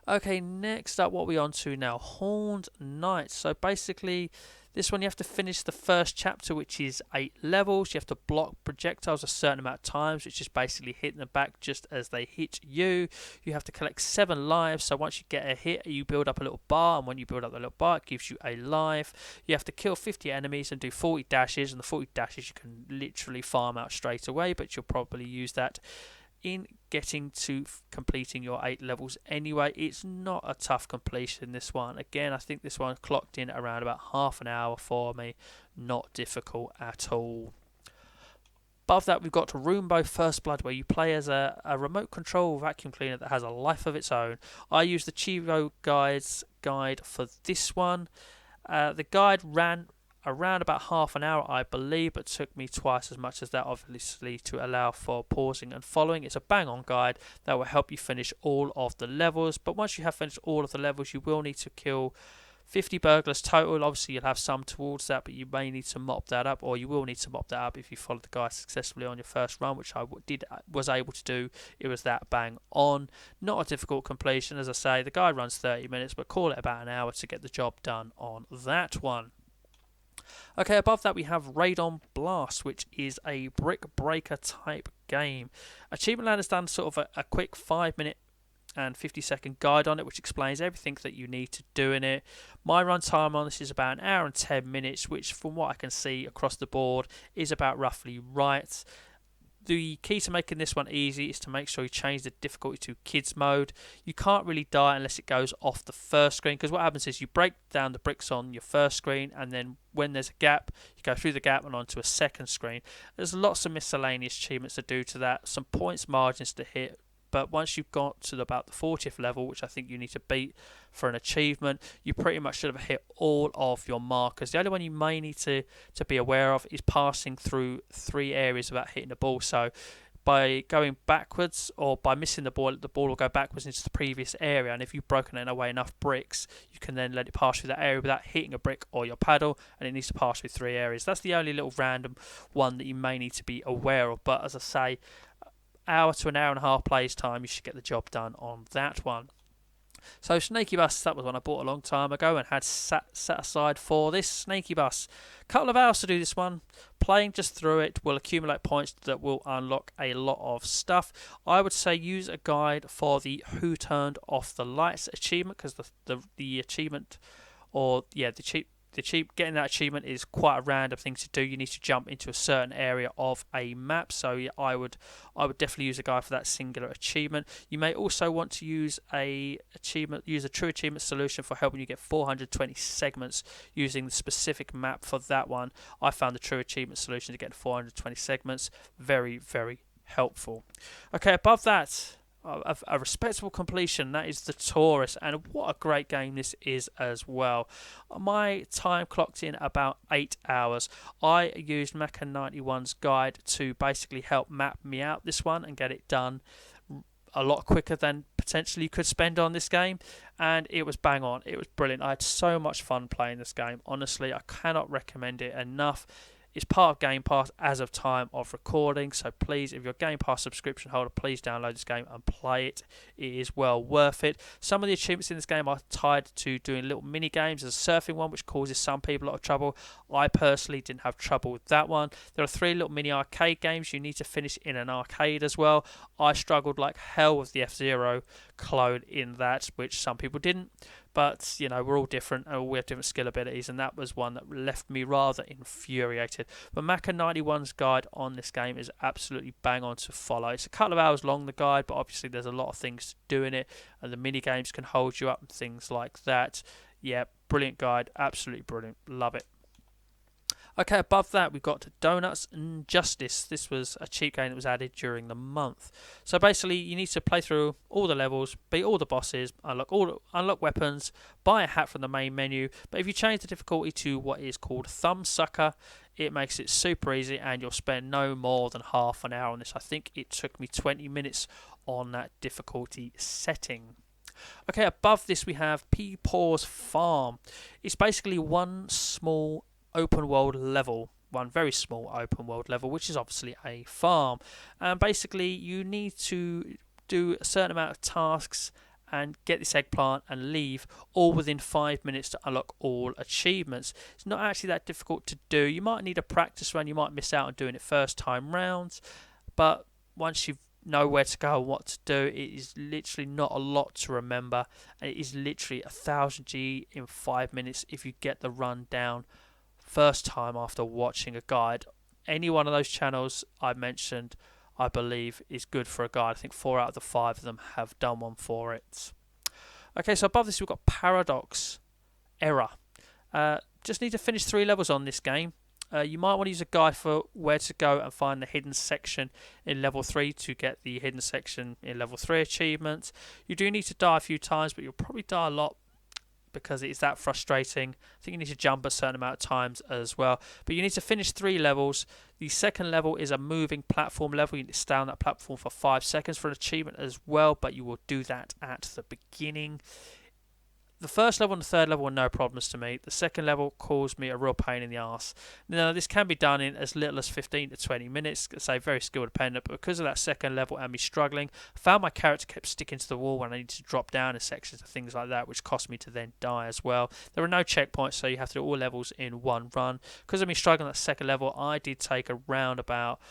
Speaker 1: Okay, next up, what are we on to now? Horned Knights. So basically, this one you have to finish the first chapter, which is 8 levels. You have to block projectiles a certain amount of times, which is basically hitting them back just as they hit you. You have to collect 7 lives. So once you get a hit, you build up a little bar, and when you build up the little bar, it gives you a life. You have to kill 50 enemies and do 40 dashes, and the 40 dashes you can literally farm out straight away, but you'll probably use that in getting to completing your 8 levels anyway. It's not a tough completion, this one. Again, I think this one clocked in around about half an hour for me. Not difficult at all. Above that, we've got Roombo First Blood, where you play as a remote control vacuum cleaner that has a life of its own. I used the Cheevo guide for this one. The guide ran around about half an hour, I believe, but took me twice as much as that, obviously, to allow for pausing and following. It's a bang-on guide that will help you finish all of the levels, but once you have finished all of the levels, you will need to kill 50 burglars total. Obviously, you'll have some towards that, but you may need to mop that up, or you will need to mop that up if you followed the guide successfully on your first run, which I was able to do. It was that bang on. Not a difficult completion, as I say. The guide runs 30 minutes, but call it about an hour to get the job done on that one. Okay, above that we have Radon Blast, which is a brick breaker type game. Achievement Land has done sort of a quick 5-minute and 50-second guide on it, which explains everything that you need to do in it. My run time on this is about an hour and 10 minutes, which from what I can see across the board is about roughly right. The key to making this one easy is to make sure you change the difficulty to kids mode. You can't really die unless it goes off the first screen, because what happens is you break down the bricks on your first screen, and then when there's a gap, you go through the gap and onto a second screen. There's lots of miscellaneous achievements to do to that, some points margins to hit, but once you've got to about the 40th level, which I think you need to beat for an achievement, you pretty much should have hit all of your markers. The only one you may need to be aware of is passing through 3 areas without hitting the ball. So by going backwards or by missing the ball will go backwards into the previous area, and if you've broken away enough bricks, you can then let it pass through that area without hitting a brick or your paddle, and it needs to pass through 3 areas. That's the only little random one that you may need to be aware of, but as I say, hour to an hour and a half plays time, you should get the job done on that one. So Snaky Bus, that was one I bought a long time ago and had set aside for this Snaky Bus. Couple of hours to do this one. Playing just through it will accumulate points that will unlock a lot of stuff. I would say use a guide for the Who Turned Off the Lights achievement, because the achievement, or yeah, getting that achievement is quite a random thing to do. You need to jump into a certain area of a map, so yeah, I would definitely use a guide for that singular achievement. You may also want to use a true achievement solution for helping you get 420 segments using the specific map for that one. I found the true achievement solution to get 420 segments very, very helpful. Okay, above that, a respectable completion, that is the Tourist, and what a great game this is as well. My time clocked in about 8 hours. I used Maca91's guide to basically help map me out this one and get it done a lot quicker than potentially you could spend on this game, and it was bang on. It was brilliant. I had so much fun playing this game. Honestly, I cannot recommend it enough. It's part of Game Pass as of time of recording, so please, if you're a Game Pass subscription holder, please download this game and play it. It is well worth it. Some of the achievements in this game are tied to doing little mini games. There's a surfing one which causes some people a lot of trouble. I personally didn't have trouble with that one. There are 3 little mini arcade games you need to finish in an arcade as well. I struggled like hell with the F-Zero clone in that, which some people didn't. But, you know, we're all different and we have different skill abilities, and that was one that left me rather infuriated. But Maca91's guide on this game is absolutely bang on to follow. It's a couple of hours long, the guide, but obviously there's a lot of things to do in it, and the mini games can hold you up and things like that. Yeah, brilliant guide, absolutely brilliant, love it. Okay, above that we've got Donuts and Justice. This was a cheat game that was added during the month. So basically you need to play through all the levels, beat all the bosses, unlock weapons, buy a hat from the main menu. But if you change the difficulty to what is called Thumb Sucker, it makes it super easy and you'll spend no more than half an hour on this. I think it took me 20 minutes on that difficulty setting. Okay, above this we have Peepaw's Farm. It's basically one small open world level, one very small open world level, which is obviously a farm, and basically you need to do a certain amount of tasks and get this eggplant and leave all within 5 minutes to unlock all achievements. It's not actually that difficult to do. You might need a practice run, you might miss out on doing it first time rounds, but once you know where to go and what to do, it is literally not a lot to remember, and it is literally 1000 G in 5 minutes if you get the run down first time after watching a guide. Any one of those channels I mentioned, I believe, is good for a guide. I think 4 out of the 5 of them have done one for it. Okay, so above this we've got Paradox Error. Just need to finish 3 levels on this game. You might want to use a guide for where to go and find the hidden section in level 3 to get the hidden section in level 3 achievements. You do need to die a few times, but you'll probably die a lot because it's that frustrating. I think you need to jump a certain amount of times as well. But you need to finish 3 levels. The second level is a moving platform level. You need to stay on that platform for 5 seconds for an achievement as well, but you will do that at the beginning. The first level and the third level were no problems to me. The second level caused me a real pain in the arse. Now, this can be done in as little as 15 to 20 minutes. I say very skill dependent, but because of that second level and me struggling, I found my character kept sticking to the wall when I needed to drop down in sections and things like that, which cost me to then die as well. There are no checkpoints, so you have to do all levels in one run. Because of me struggling at that second level, I did take around about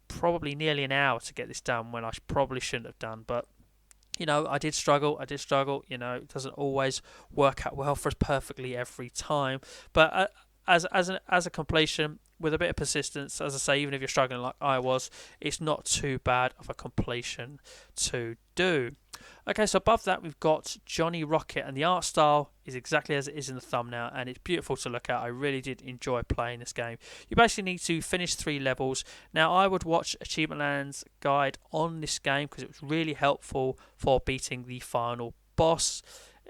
Speaker 1: probably nearly an hour to get this done when I probably shouldn't have done, but you know, I did struggle, you know, it doesn't always work out well for us perfectly every time, but as a completion with a bit of persistence, as I say, even if you're struggling like I was, it's not too bad of a completion to do. Okay, so above that we've got Johnny Rocket, and the art style is exactly as it is in the thumbnail, and it's beautiful to look at. I really did enjoy playing this game. You basically need to finish 3 levels. Now, I would watch Achievement Land's guide on this game because it was really helpful for beating the final boss.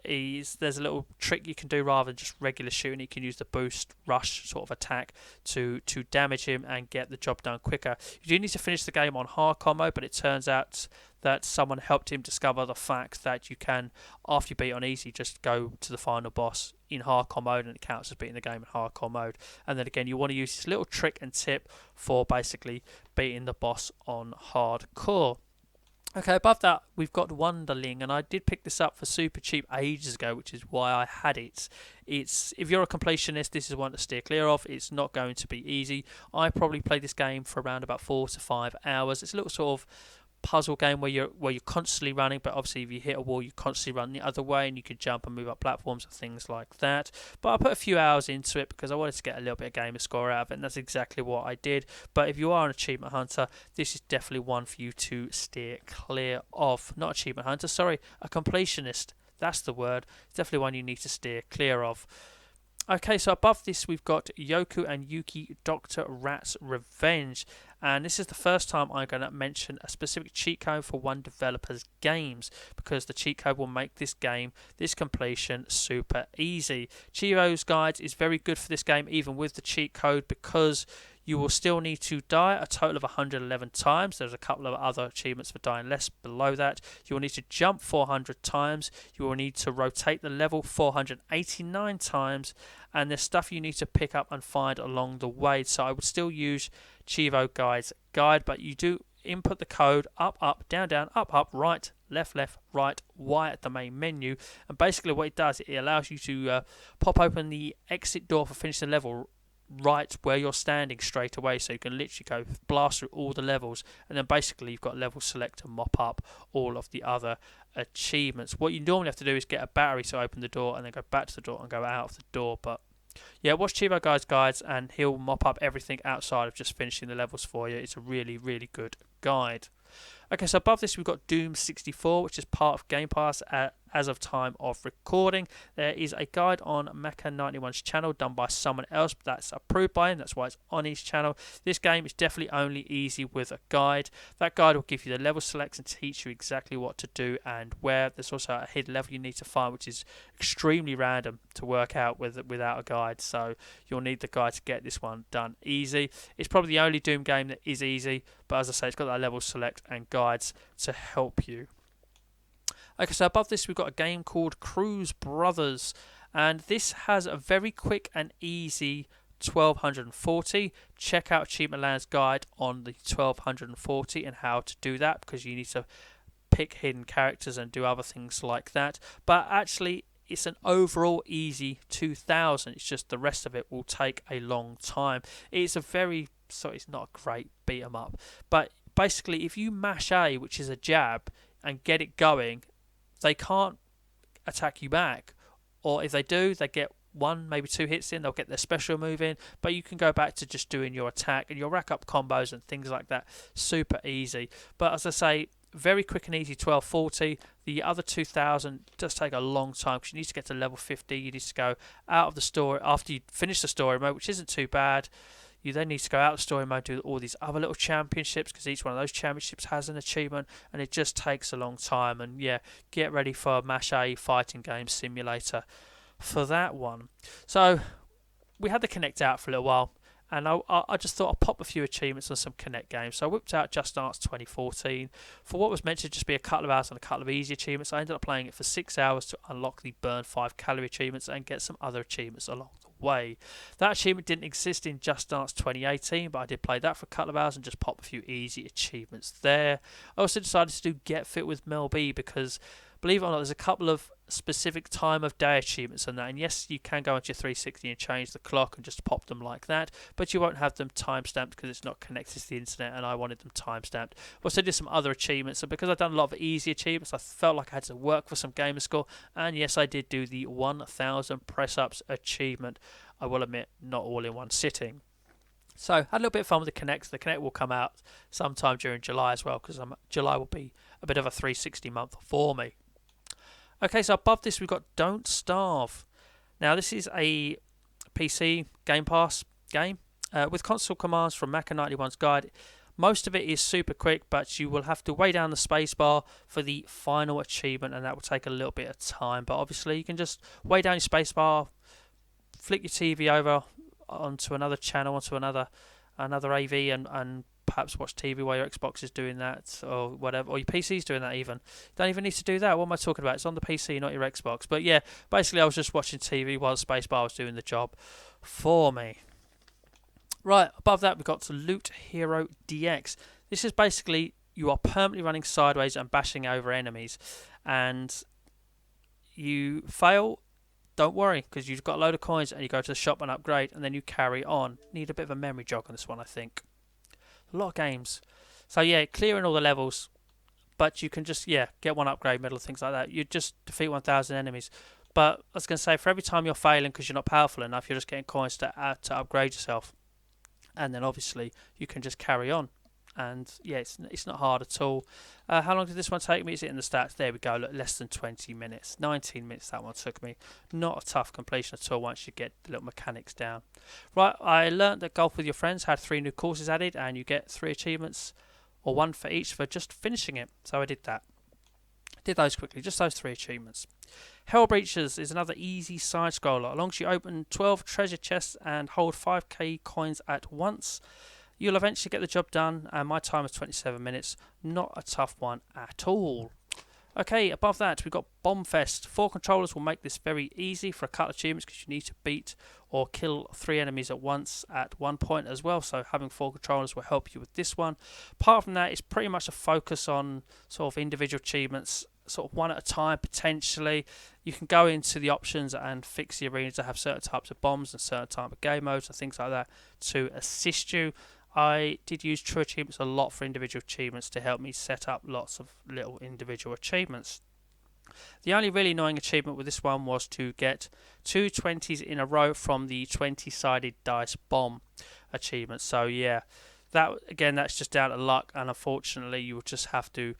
Speaker 1: There's a little trick you can do rather than just regular shooting. You can use the boost rush sort of attack to damage him and get the job done quicker. You do need to finish the game on hardcore mode, but it turns out that someone helped him discover the fact that you can, after you beat on easy, just go to the final boss in hardcore mode, and it counts as beating the game in hardcore mode. And then again, you want to use this little trick and tip for basically beating the boss on hardcore. Okay, above that we've got Wonderling, and I did pick this up for super cheap ages ago, which is why I had it. It's, if you're a completionist, this is one to steer clear of. It's not going to be easy. I probably played this game for around about 4 to 5 hours. It's a little sort of puzzle game where you're constantly running, but obviously if you hit a wall you constantly run the other way, and you can jump and move up platforms and things like that. But I put a few hours into it because I wanted to get a little bit of gamer score out of it, and that's exactly what I did. But if you are an achievement hunter, this is definitely one for you to steer clear of. Not achievement hunter, sorry, a completionist, that's the word. It's definitely one you need to steer clear of. Okay, so above this we've got Yoku and Yuki Dr. Rat's Revenge, and this is the first time I'm going to mention a specific cheat code for one developer's games, because the cheat code will make this game, this completion, super easy. Cheevo's guide is very good for this game even with the cheat code, because you will still need to die a total of 111 times. There's a couple of other achievements for dying less below that. You will need to jump 400 times. You will need to rotate the level 489 times. And there's stuff you need to pick up and find along the way. So I would still use Cheevo Guide's guide, but you do input the code up, up, down, down, up, up, right, left, left, right, Y at the main menu. And basically what it does, it allows you to pop open the exit door for finishing the level right where you're standing straight away, so you can literally go blast through all the levels, and then basically you've got level select to mop up all of the other achievements. What you normally have to do is get a battery to open the door and then go back to the door and go out of the door. But yeah, watch Cheevo Guy's guides and he'll mop up everything outside of just finishing the levels for you. It's a really, really good guide. Okay, so above this we've got Doom 64, which is part of Game Pass as of time of recording. There is a guide on Mecha91's channel done by someone else, but that's approved by him, that's why it's on his channel. This game is definitely only easy with a guide. That guide will give you the level selects and teach you exactly what to do and where. There's also a hidden level you need to find, which is extremely random to work out without a guide, so you'll need the guide to get this one done easy. It's probably the only Doom game that is easy, but as I say, it's got that level select and guides to help you. Okay, so above this we've got a game called Cruise Brothers, and this has a very quick and easy 1240. Check out Achievement Land's guide on the 1240 and how to do that, because you need to pick hidden characters and do other things like that. But actually it's an overall easy 2000. It's just the rest of it will take a long time. It's it's not a great beat 'em up, but basically if you mash A, which is a jab, and get it going, they can't attack you back, or if they do, they get 1, maybe 2 hits in, they'll get their special move in, but you can go back to just doing your attack and you'll rack up combos and things like that. Super easy. But as I say, very quick and easy 1240. The other 2000 does take a long time because you need to get to level 50. You need to go out of the story after you finish the story mode, which isn't too bad. You then need to go out of the story mode, do all these other little championships, because each one of those championships has an achievement, and it just takes a long time. And yeah, get ready for Mash A Fighting Game Simulator for that one. So we had the Kinect out for a little while, and I just thought I'd pop a few achievements on some Kinect games. So I whipped out Just Dance 2014 for what was meant to just be a couple of hours and a couple of easy achievements. I ended up playing it for 6 hours to unlock the Burn 5 Calorie achievements and get some other achievements along the way. That achievement didn't exist in Just Dance 2018, but I did play that for a couple of hours and just pop a few easy achievements there. I also decided to do Get Fit with Mel B, because believe it or not, there's a couple of specific time of day achievements on that, and yes, you can go into your 360 and change the clock and just pop them like that, but you won't have them timestamped because it's not connected to the internet, and I wanted them timestamped. I also did some other achievements, and because I've done a lot of easy achievements, I felt like I had to work for some Gamerscore, and yes, I did do the 1000 press-ups achievement. I will admit, not all in one sitting. So had a little bit of fun with the Kinect. The Kinect will come out sometime during July as well, because July will be a bit of a 360 month for me. Okay, so above this we've got Don't Starve. Now this is a PC Game Pass game with console commands from Mac91's guide. Most of it is super quick, but you will have to weigh down the spacebar for the final achievement, and that will take a little bit of time. But obviously you can just weigh down your spacebar, flick your TV over onto another channel, onto another AV, and perhaps watch TV while your Xbox is doing that, or whatever, or your PC's doing that even. Don't even need to do that. What am I talking about? It's on the PC, not your Xbox. But yeah, basically I was just watching TV while the spacebar was doing the job for me. Right, above that we've got Loot Hero DX. This is basically you are permanently running sideways and bashing over enemies, and you fail. Don't worry, because you've got a load of coins and you go to the shop and upgrade, and then you carry on. Need a bit of a memory jog on this one, I think. A lot of games. So yeah, clearing all the levels, but you can just, get one upgrade medal, things like that. You just defeat 1,000 enemies. But I was going to say, for every time you're failing because you're not powerful enough, you're just getting coins to upgrade yourself. And then obviously you can just carry on. And yeah, it's not hard at all. How long did this one take me? Is it in the stats? There we go. Look, less than 20 minutes. 19 minutes that one took me. Not a tough completion at all once you get the little mechanics down. Right, I learned that Golf with Your Friends had 3 new courses added, and you get 3 achievements, or 1 for each, for just finishing it. So I did that. Did those quickly, just those 3 achievements. Hell Breachers is another easy side scroller. As long as you open 12 treasure chests and hold 5k coins at once, you'll eventually get the job done, and my time is 27 minutes. Not a tough one at all. Okay, above that we've got Bombfest. 4 controllers will make this very easy for a couple of achievements, because you need to beat or kill 3 enemies at once at one point as well. So having 4 controllers will help you with this one. Apart from that, it's pretty much a focus on sort of individual achievements, sort of one at a time potentially. You can go into the options and fix the arena to have certain types of bombs and certain type of game modes and things like that to assist you. I did use Trueachievements a lot for individual achievements to help me set up lots of little individual achievements. The only really annoying achievement with this one was to get 2 20s in a row from the 20-sided dice bomb achievement. So yeah, that's just down to luck, and unfortunately you will just have to,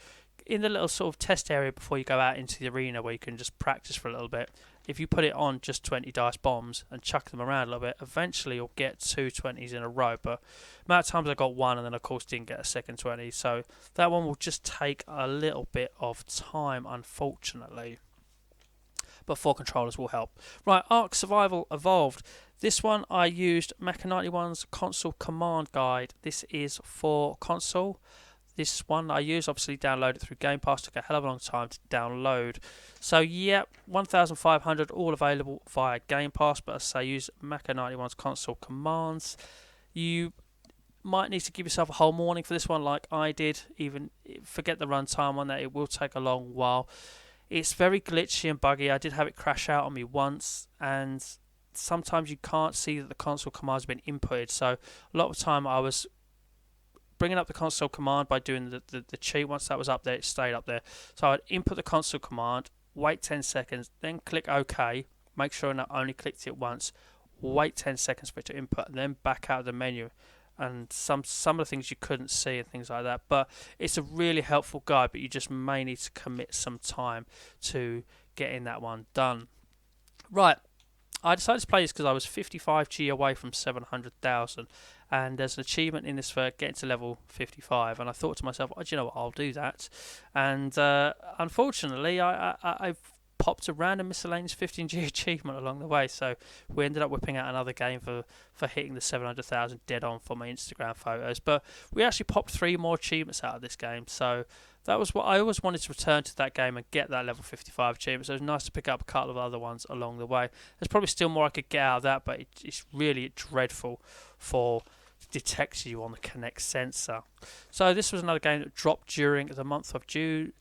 Speaker 1: in the little sort of test area before you go out into the arena where you can just practice for a little bit, if you put it on just 20 dice bombs and chuck them around a little bit, eventually you'll get 2 20s in a row. But the amount of times I got 1 and then of course didn't get a second 20, so that one will just take a little bit of time, unfortunately. But 4 controllers will help. Right, Ark Survival Evolved. This one I used Mac91's console command guide. This is for console. This one I use, obviously download it through Game Pass, took a hell of a long time to download. So yeah, 1,500 all available via Game Pass, but as I say, use Mac91's console commands. You might need to give yourself a whole morning for this one like I did. Even forget the runtime on that, it will take a long while. It's very glitchy and buggy. I did have it crash out on me once, and sometimes you can't see that the console commands have been inputted. So a lot of the time I was bringing up the console command by doing the cheat. Once that was up there, it stayed up there. So I'd input the console command, wait 10 seconds, then click OK, make sure I only clicked it once, wait 10 seconds for it to input, and then back out of the menu. And some of the things you couldn't see and things like that. But it's a really helpful guide, but you just may need to commit some time to getting that one done. Right, I decided to play this because I was 55G away from 700,000, and there's an achievement in this for getting to level 55, and I thought to myself, oh, do you know what, I'll do that. And unfortunately, I've popped a random miscellaneous 15G achievement along the way, so we ended up whipping out another game for hitting the 700,000 dead on for my Instagram photos. But we actually popped 3 more achievements out of this game, so that was what I always wanted to return to that game and get that level 55 achievement. So it was nice to pick up a couple of other ones along the way. There's probably still more I could get out of that, but it's really dreadful for detects you on the Kinect sensor. So this was another game that dropped during the month of June.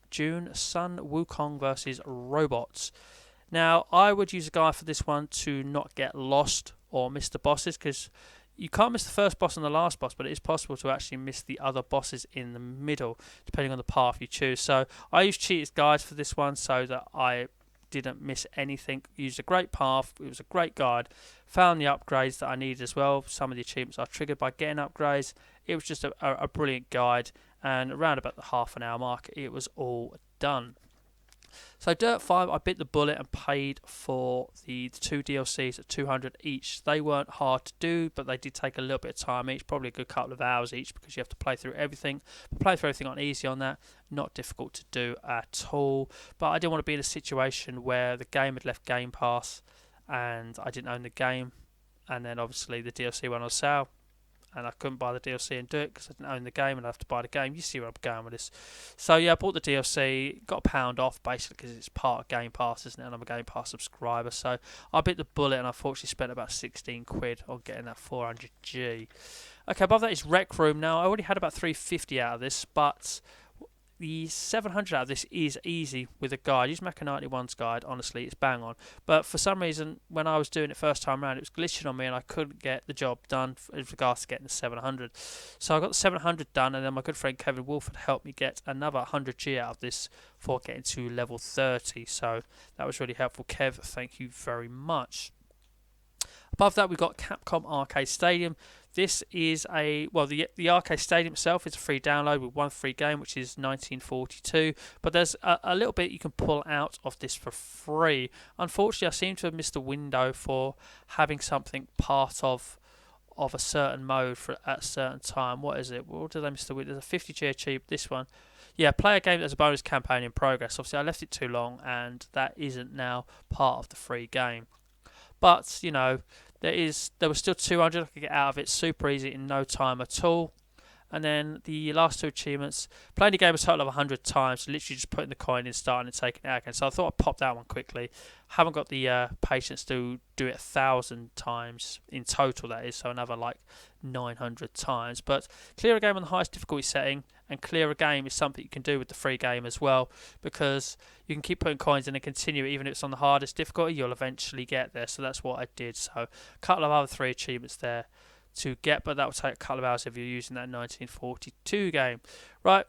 Speaker 1: Sun Wukong versus Robots. Now I would use a guide for this one to not get lost or miss the bosses, because you can't miss the first boss and the last boss, but it is possible to actually miss the other bosses in the middle, depending on the path you choose. So I use Cheetahs guides for this one so that I didn't miss anything. Used a great path. It was a great guide. Found the upgrades that I needed as well. Some of the achievements are triggered by getting upgrades. It was just a brilliant guide, and around about the half an hour mark, it was all done. So Dirt 5, I bit the bullet and paid for the 2 DLCs at 200 each. They weren't hard to do, but they did take a little bit of time each, probably a good couple of hours each, because you have to play through everything. But play through everything on easy on that, not difficult to do at all. But I didn't want to be in a situation where the game had left Game Pass and I didn't own the game, and then obviously the DLC went on sale and I couldn't buy the DLC and do it because I didn't own the game and I have to buy the game. You see where I'm going with this. So yeah, I bought the DLC, got £1 off basically because it's part of Game Pass, isn't it? And I'm a Game Pass subscriber. So I bit the bullet and I unfortunately spent about 16 quid on getting that 400G. Okay, above that is Rec Room. Now, I already had about 350 out of this, but the 700 out of this is easy with a guide. Use Mecha 91's guide, honestly, it's bang on. But for some reason, when I was doing it first time around, it was glitching on me and I couldn't get the job done with regards to getting the 700. So I got the 700 done, and then my good friend Kevin Wolford helped me get another 100G out of this for getting to level 30. So that was really helpful. Kev, thank you very much. Above that, we've got Capcom Arcade Stadium. This is the Arcade Stadium itself is a free download with one free game, which is 1942. But there's a little bit you can pull out of this for free. Unfortunately, I seem to have missed the window for having something part of a certain mode at a certain time. What is it? What did I miss the window? There's a 50G achieved. This one. Yeah, play a game as a bonus campaign in progress. Obviously, I left it too long, and that isn't now part of the free game. But, you know, there was still 200 I could get out of it, super easy in no time at all. And then the last two achievements, playing the game a total of 100 times, literally just putting the coin in, starting and taking it out again. So I thought I'd pop that one quickly. Haven't got the patience to do it 1,000 times in total, that is, so another like 900 times. But clear a game on the highest difficulty setting, and clear a game is something you can do with the free game as well, because you can keep putting coins in and continue, even if it's on the hardest difficulty, you'll eventually get there. So that's what I did. So a couple of other 3 achievements there to get, but that will take a couple of hours if you're using that 1942 game. Right,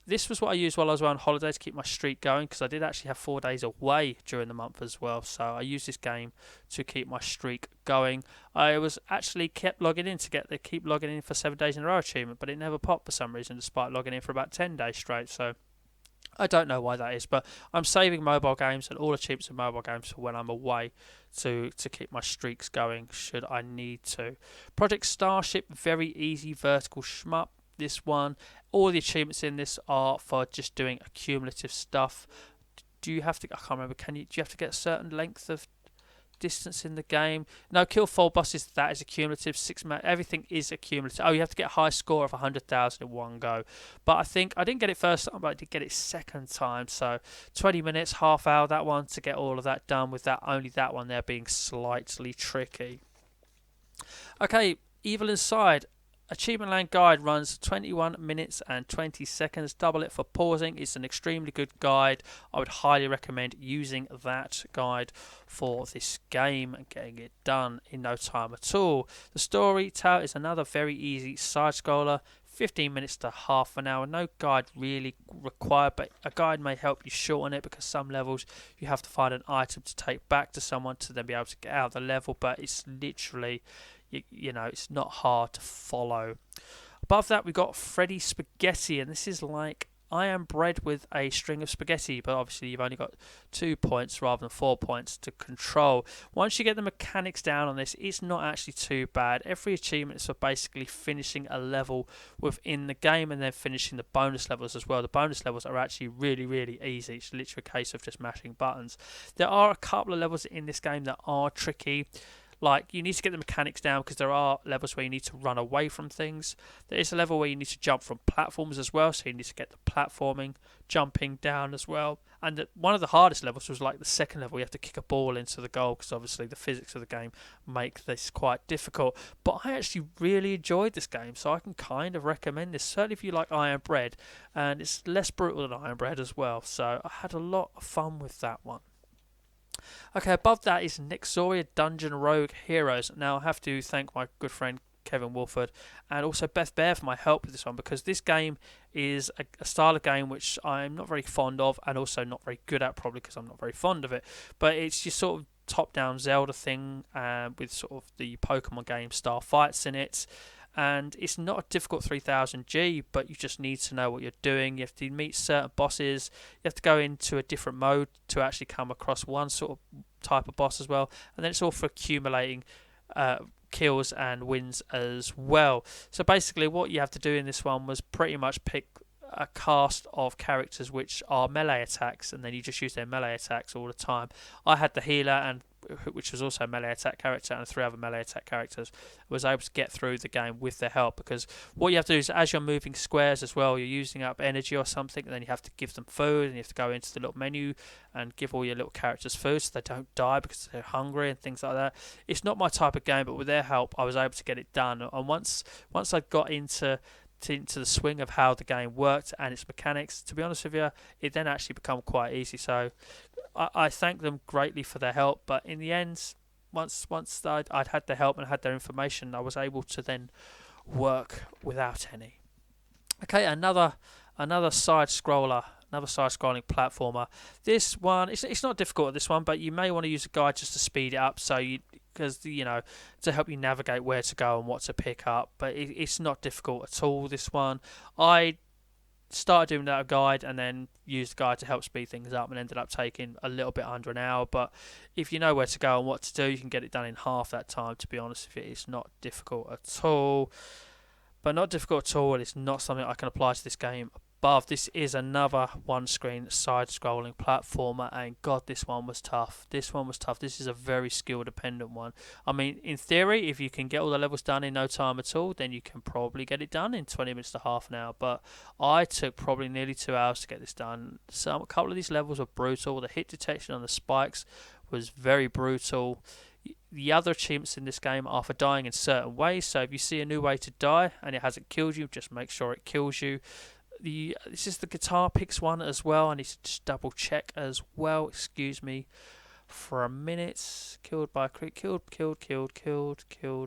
Speaker 1: this was what I used while I was on holiday to keep my streak going, because I did actually have 4 days away during the month as well, so I used this game to keep my streak going. I was actually kept logging in to get the keep logging in for 7 days in a row achievement, but it never popped for some reason despite logging in for about 10 days straight. So I don't know why that is, but I'm saving mobile games and all achievements in mobile games for when I'm away to keep my streaks going should I need to. Project Starship, very easy vertical shmup. This one, all the achievements in this are for just doing accumulative stuff. Do you have to, I can't remember, do you have to get a certain length of distance in the game? No, kill 4 bosses, that is accumulative. Everything is accumulative. Oh, you have to get a high score of 100,000 in one go. But I think I didn't get it first time, but I did get it second time. So 20 minutes, half hour that one to get all of that done, with that only that one there being slightly tricky. Okay, Evil Inside. Achievement Land Guide runs 21 minutes and 20 seconds. Double it for pausing. It's an extremely good guide. I would highly recommend using that guide for this game and getting it done in no time at all. The Story Tale is another very easy side-scroller. 15 minutes to half an hour. No guide really required, but a guide may help you shorten it, because some levels you have to find an item to take back to someone to then be able to get out of the level, but it's literally, you know, it's not hard to follow. Above that, we've got Freddy Spaghetti, and this is like I Am Bread with a string of spaghetti, but obviously you've only got 2 points rather than 4 points to control. Once you get the mechanics down on this, it's not actually too bad. Every achievement is for basically finishing a level within the game and then finishing the bonus levels as well. The bonus levels are actually really, really easy. It's literally a case of just mashing buttons. There are a couple of levels in this game that are tricky. Like, you need to get the mechanics down, because there are levels where you need to run away from things. There is a level where you need to jump from platforms as well, so you need to get the platforming, jumping down as well. And one of the hardest levels was like the second level. You have to kick a ball into the goal, because obviously the physics of the game make this quite difficult. But I actually really enjoyed this game, so I can kind of recommend this, certainly if you like Iron Bread. And it's less brutal than Iron Bread as well, so I had a lot of fun with that one. Okay, above that is Nexoria Dungeon Rogue Heroes. Now, I have to thank my good friend Kevin Wolford, and also Beth Bear for my help with this one, because this game is a style of game which I'm not very fond of, and also not very good at, probably because I'm not very fond of it. But it's just sort of top-down Zelda thing, with sort of the Pokemon game style fights in it. And it's not a difficult 3000G, but you just need to know what you're doing. You have to meet certain bosses. You have to go into a different mode to actually come across one sort of type of boss as well. And then it's all for accumulating kills and wins as well. So basically what you have to do in this one was pretty much pick a cast of characters which are melee attacks, and then you just use their melee attacks all the time. I had the healer, and which was also a melee attack character, and 3 other melee attack characters. Was able to get through the game with their help, because what you have to do is, as you're moving squares as well, you're using up energy or something, and then you have to give them food, and you have to go into the little menu and give all your little characters food so they don't die because they're hungry and things like that. It's not my type of game, but with their help I was able to get it done. And once I got into the swing of how the game worked and its mechanics, to be honest with you, it then actually became quite easy. So I thank them greatly for their help, but in the end, once I'd had their help and had their information, I was able to then work without any. Okay, another side scrolling platformer. This one, it's not difficult, this one, but you may want to use a guide just to speed it up, because to help you navigate where to go and what to pick up. But it's not difficult at all, this one. I started doing that guide and then used the guide to help speed things up, and ended up taking a little bit under an hour. But if you know where to go and what to do, you can get it done in half that time, to be honest with you. It's not difficult at all. But not difficult at all, and it's not something I can apply to this game above. This is another one-screen side-scrolling platformer, and God, this one was tough. This is a very skill-dependent one. I mean, in theory, if you can get all the levels done in no time at all, then you can probably get it done in 20 minutes to half an hour. But I took probably nearly 2 hours to get this done. A couple of these levels were brutal. The hit detection on the spikes was very brutal. The other achievements in this game are for dying in certain ways, so if you see a new way to die and it hasn't killed you, just make sure it kills you. This is the guitar picks one as well. I need to just double check as well. Excuse me for a minute. Killed by a creek. Killed.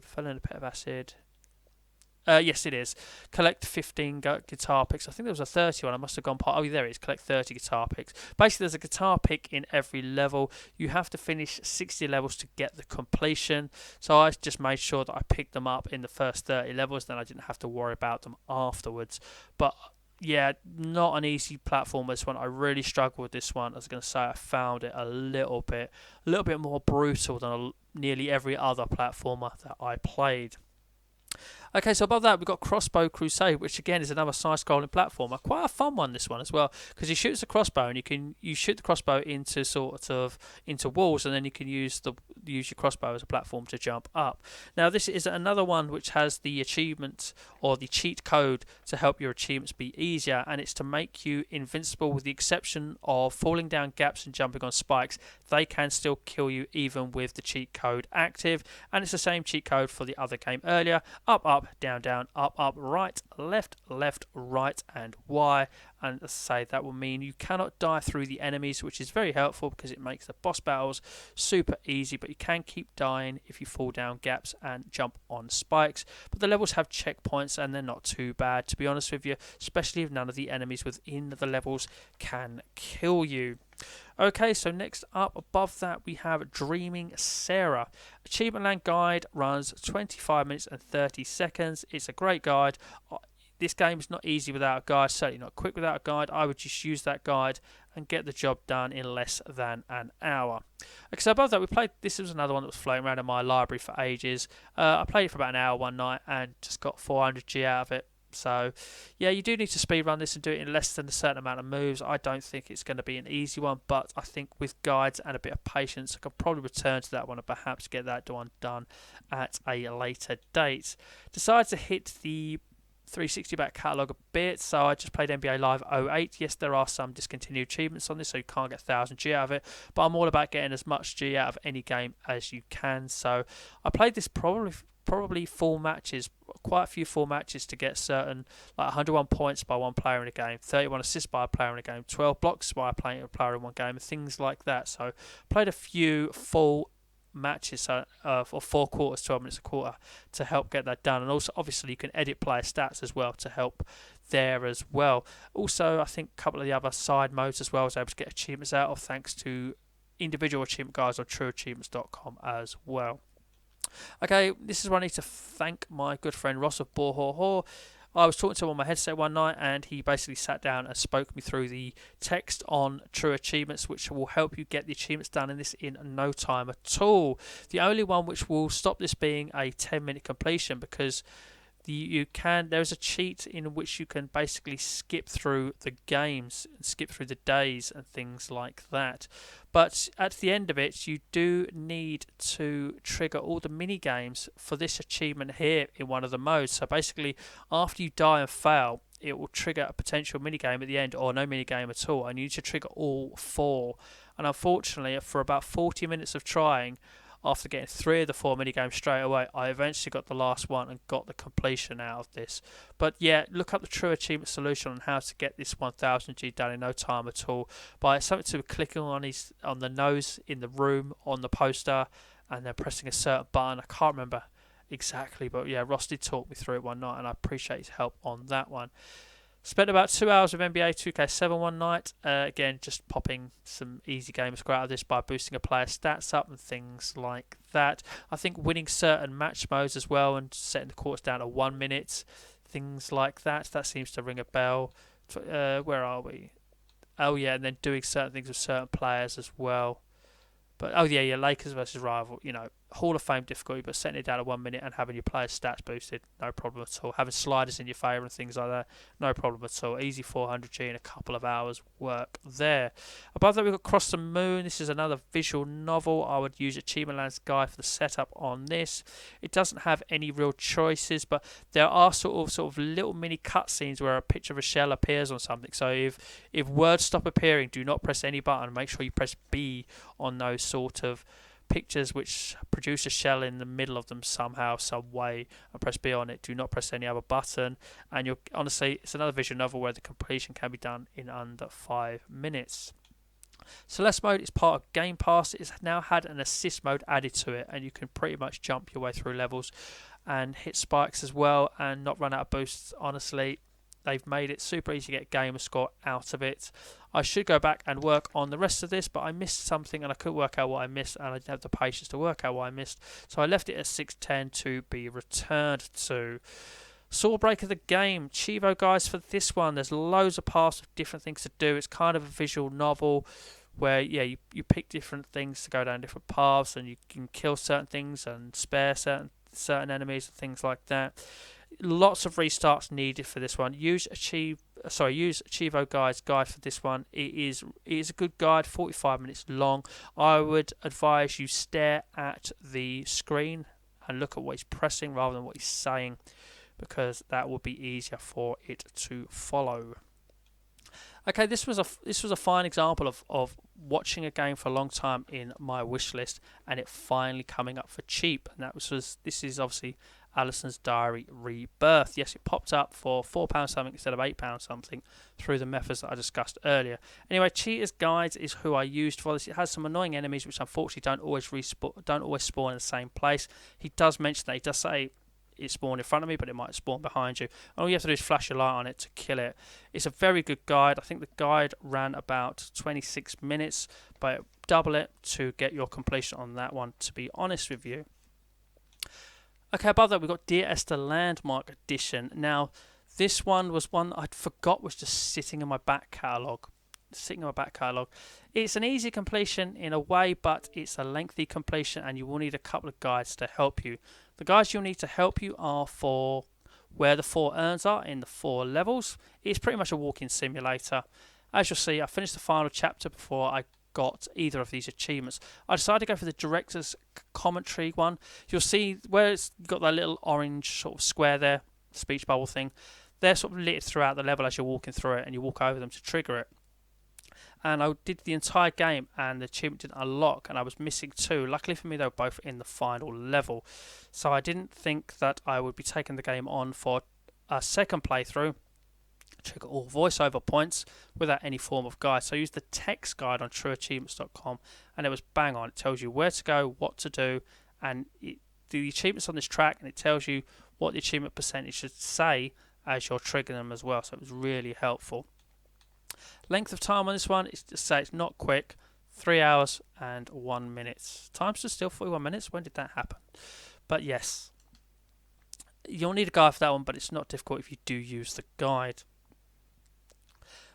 Speaker 1: Fell in a pit of acid. Yes, it is. Collect 15 guitar picks. I think there was a 30 one. I must have gone part. Oh, there it is. Collect 30 guitar picks. Basically, there's a guitar pick in every level. You have to finish 60 levels to get the completion. So I just made sure that I picked them up in the first 30 levels. Then I didn't have to worry about them afterwards. But yeah, not an easy platform, this one. I really struggled with this one. I was going to say I found it a little bit more brutal than nearly every other platformer that I played. Okay, so above that we've got Crossbow Crusade, which again is another side-scrolling platformer. Quite a fun one, this one as well, because you shoot the crossbow and you shoot the crossbow into into walls, and then you can use your crossbow as a platform to jump up. Now this is another one which has the achievement or the cheat code to help your achievements be easier, and it's to make you invincible, with the exception of falling down gaps and jumping on spikes. They can still kill you even with the cheat code active, and it's the same cheat code for the other game earlier. Up, down, down, up, right, left, right, and Y. And as I say, that will mean you cannot die through the enemies, which is very helpful because it makes the boss battles super easy, but you can keep dying if you fall down gaps and jump on spikes. But the levels have checkpoints and they're not too bad, to be honest with you, especially if none of the enemies within the levels can kill you. Okay, so next up above that we have Dreaming Sarah. Achievement Land Guide runs 25 minutes and 30 seconds. It's a great guide. This game is not easy without a guide, certainly not quick without a guide. I would just use that guide and get the job done in less than an hour. Okay, so above that we played, this was another one that was floating around in my library for ages. I played it for about an hour one night and just got 400G out of it. So, yeah, you do need to speedrun this and do it in less than a certain amount of moves. I don't think it's going to be an easy one, but I think with guides and a bit of patience, I could probably return to that one and perhaps get that one done at a later date. Decided to hit the 360 back catalogue a bit, so I just played NBA Live 08. Yes, there are some discontinued achievements on this, so you can't get 1000G out of it, but I'm all about getting as much G out of any game as you can. So I played this probably full matches, quite a few full matches to get certain, like 101 points by one player in a game, 31 assists by a player in a game, 12 blocks by a player in one game, and things like that. So played a few full matches, or 4 quarters, 12 minutes a quarter, to help get that done. And also, obviously, you can edit player stats as well to help there as well. Also, I think a couple of the other side modes as well, I was able to get achievements out of thanks to individual achievement guides on Trueachievements.com as well. Okay, this is where I need to thank my good friend Ross of Borhor. I was talking to him on my headset one night, and he basically sat down and spoke me through the text on True Achievements, which will help you get the achievements done in this in no time at all. The only one which will stop this being a 10-minute completion, because there's a cheat in which you can basically skip through the games and skip through the days and things like that. But at the end of it, you do need to trigger all the mini games for this achievement here in one of the modes. So basically, after you die and fail, it will trigger a potential mini game at the end, or no mini game at all, and you need to trigger all 4. And unfortunately, for about 40 minutes of trying, after getting 3 of the 4 minigames straight away, I eventually got the last one and got the completion out of this. But yeah, look up the True Achievement solution on how to get this 1000G done in no time at all. By something to clicking on the nose in the room on the poster, and then pressing a certain button. I can't remember exactly, but yeah, Ross did talk me through it one night, and I appreciate his help on that one. Spent about 2 hours with NBA 2K7 one night. Again, just popping some easy Gamerscore out of this by boosting a player's stats up and things like that. I think winning certain match modes as well and setting the quarters down to 1 minute, things like that. That seems to ring a bell. Where are we? Oh yeah, and then doing certain things with certain players as well. But Lakers versus rival, Hall of Fame difficulty, but setting it down to 1 minute and having your players' stats boosted, no problem at all. Having sliders in your favour and things like that, no problem at all. Easy 400G in a couple of hours work there. Above that, we've got Cross the Moon. This is another visual novel. I would use Achievement Land's guide for the setup on this. It doesn't have any real choices, but there are sort of little mini cutscenes where a picture of a shell appears on something. So if words stop appearing, do not press any button. Make sure you press B on those sort of pictures which produce a shell in the middle of them somehow, some way, and press B on it. Do not press any other button, and honestly, it's another visual novel where the completion can be done in under 5 minutes. Celeste mode is part of Game Pass. It's now had an assist mode added to it, and you can pretty much jump your way through levels and hit spikes as well and not run out of boosts. Honestly, they've made it super easy to get Gamerscore out of it. I should go back and work on the rest of this, but I missed something and I couldn't work out what I missed, and I didn't have the patience to work out what I missed. So I left it at 610 to be returned to. Swordbreaker the game. Cheevo guys for this one. There's loads of paths of different things to do. It's kind of a visual novel where you pick different things to go down different paths, and you can kill certain things and spare certain enemies and things like that. Lots of restarts needed for this one. Use Cheevo Guy's guide for this one. It is a good guide, 45 minutes long. I would advise you stare at the screen and look at what he's pressing rather than what he's saying, because that will be easier for it to follow. Okay, this was a fine example of watching a game for a long time in my wish list and it finally coming up for cheap. And this is obviously Alison's Diary Rebirth. Yes, it popped up for £4 something instead of £8 something through the methods that I discussed earlier. Anyway, Cheetahs Guides is who I used for this. It has some annoying enemies which unfortunately don't always spawn in the same place. He does mention that. He does say it spawned in front of me, but it might spawn behind you. All you have to do is flash your light on it to kill it. It's a very good guide. I think the guide ran about 26 minutes, but double it to get your completion on that one, to be honest with you. Okay, above that we've got Dear Esther Landmark Edition. Now, this one was one I forgot was just sitting in my back catalogue. It's an easy completion in a way, but it's a lengthy completion and you will need a couple of guides to help you. The guides you'll need to help you are for where the 4 urns are in the 4 levels. It's pretty much a walking simulator. As you'll see, I finished the final chapter before I got either of these achievements. I decided to go for the director's commentary one. You'll see where it's got that little orange sort of square there, speech bubble thing. They're sort of lit throughout the level as you're walking through it, and you walk over them to trigger it. And I did the entire game and the achievement didn't unlock, and I was missing 2. Luckily for me, they were both in the final level. So I didn't think that I would be taking the game on for a second playthrough trigger all voiceover points without any form of guide. So I used the text guide on Trueachievements.com, and it was bang on. It tells you where to go, what to do, and the achievements on this track, and it tells you what the achievement percentage should say as you're triggering them as well. So it was really helpful. Length of time on this one is to say it's not quick. 3 hours and 1 minute. Time's just still 41 minutes. When did that happen? But yes, you'll need a guide for that one, but it's not difficult if you do use the guide.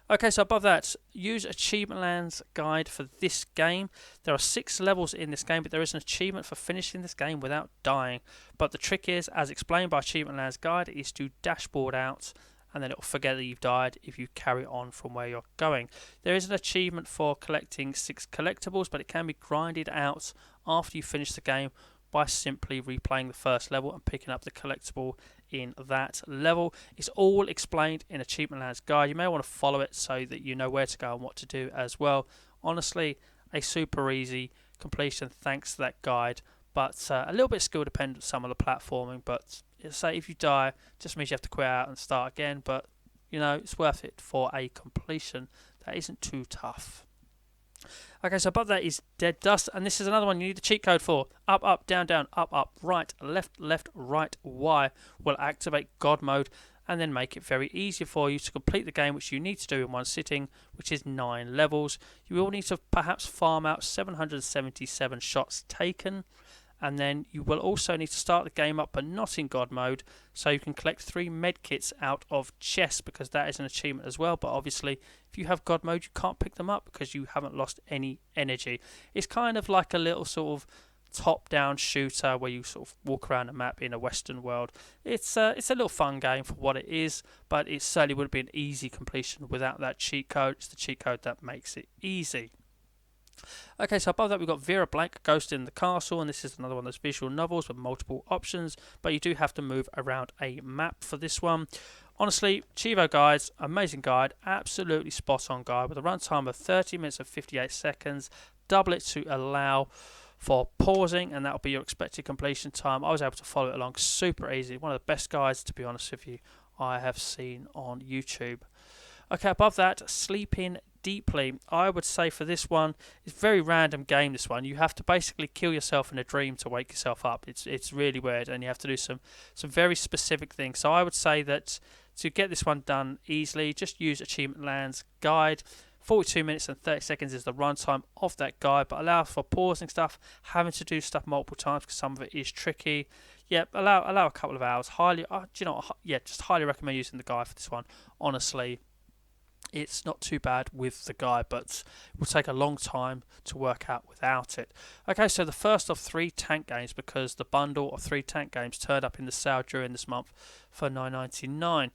Speaker 1: Okay, so above that, use Achievement Land's guide for this game. There are 6 levels in this game, but there is an achievement for finishing this game without dying. But the trick is, as explained by Achievement Land's guide, is to dashboard out, and then it will forget that you've died if you carry on from where you're going. There is an achievement for collecting 6 collectibles, but it can be grinded out after you finish the game by simply replaying the first level and picking up the collectible in that level. It's all explained in Achievement Land's guide. You may want to follow it so that you know where to go and what to do as well. Honestly, a super easy completion thanks to that guide, but a little bit skill dependent with some of the platforming. But say if you die, it just means you have to quit out and start again, but you know, it's worth it for a completion that isn't too tough. Okay, so above that is Dead Dust, and this is another one you need the cheat code for. Up, up, down, down, up, up, right, left, left, right, Y will activate God mode and then make it very easy for you to complete the game, which you need to do in one sitting, which is 9 levels. You will need to perhaps farm out 777 shots taken, and then you will also need to start the game up but not in God mode, so you can collect 3 medkits out of chests, because that is an achievement as well. But obviously if you have God mode you can't pick them up because you haven't lost any energy. It's kind of like a little sort of top down shooter where you sort of walk around a map in a western world. It's a little fun game for what it is, but it certainly wouldn't be an easy completion without that cheat code. It's the cheat code that makes it easy. Okay, so above that we've got Vera Blank, Ghost in the Castle, and this is another one of those visual novels with multiple options, but you do have to move around a map for this one. Honestly, Cheevo guides, amazing guide, absolutely spot on guide with a runtime of 30 minutes and 58 seconds. Double it to allow for pausing, and that will be your expected completion time. I was able to follow it along super easy. One of the best guides, to be honest with you, I have seen on YouTube. Okay, above that, Sleeping Deeply. I would say for this one, it's a very random game, this one. You have to basically kill yourself in a dream to wake yourself up. It's really weird, and you have to do some very specific things. So I would say that to get this one done easily, just use Achievement Land's guide. 42 minutes and 30 seconds is the runtime of that guide, but allow for pausing stuff, having to do stuff multiple times because some of it is tricky. Yeah, allow a couple of hours. Just highly recommend using the guide for this one. Honestly, it's not too bad with the guide, but it will take a long time to work out without it. Okay, so the first of 3 tank games, because the bundle of 3 tank games turned up in the sale during this month for $9.99.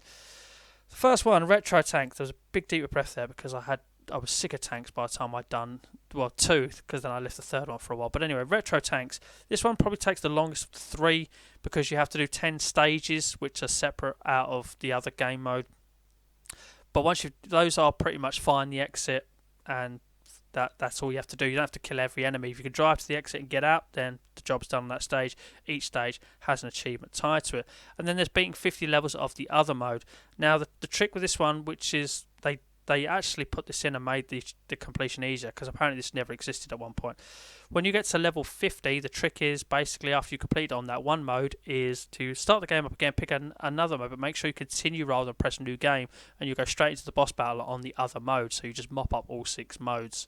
Speaker 1: The first one, Retro Tank. There was a big deep breath there because I was sick of tanks by the time I'd done, 2, because then I left the third one for a while. But anyway, Retro Tanks. This one probably takes the longest of 3 because you have to do 10 stages, which are separate out of the other game mode. But those are pretty much find the exit, and that's all you have to do. You don't have to kill every enemy. If you can drive to the exit and get out, then the job's done on that stage. Each stage has an achievement tied to it. And then there's beating 50 levels of the other mode. Now, the trick with this one, which is they actually put this in and made the completion easier, because apparently this never existed at one point. When you get to level 50, the trick is basically after you complete on that one mode is to start the game up again, pick another mode, but make sure you continue rather than press new game, and you go straight into the boss battle on the other mode, so you just mop up all 6 modes.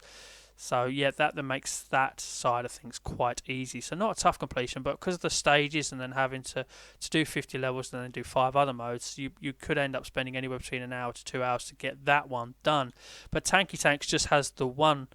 Speaker 1: So yeah, that then makes that side of things quite easy. So not a tough completion, but because of the stages and then having to do 50 levels and then do 5 other modes, you could end up spending anywhere between an hour to 2 hours to get that one done. But Tanky Tanks just has the one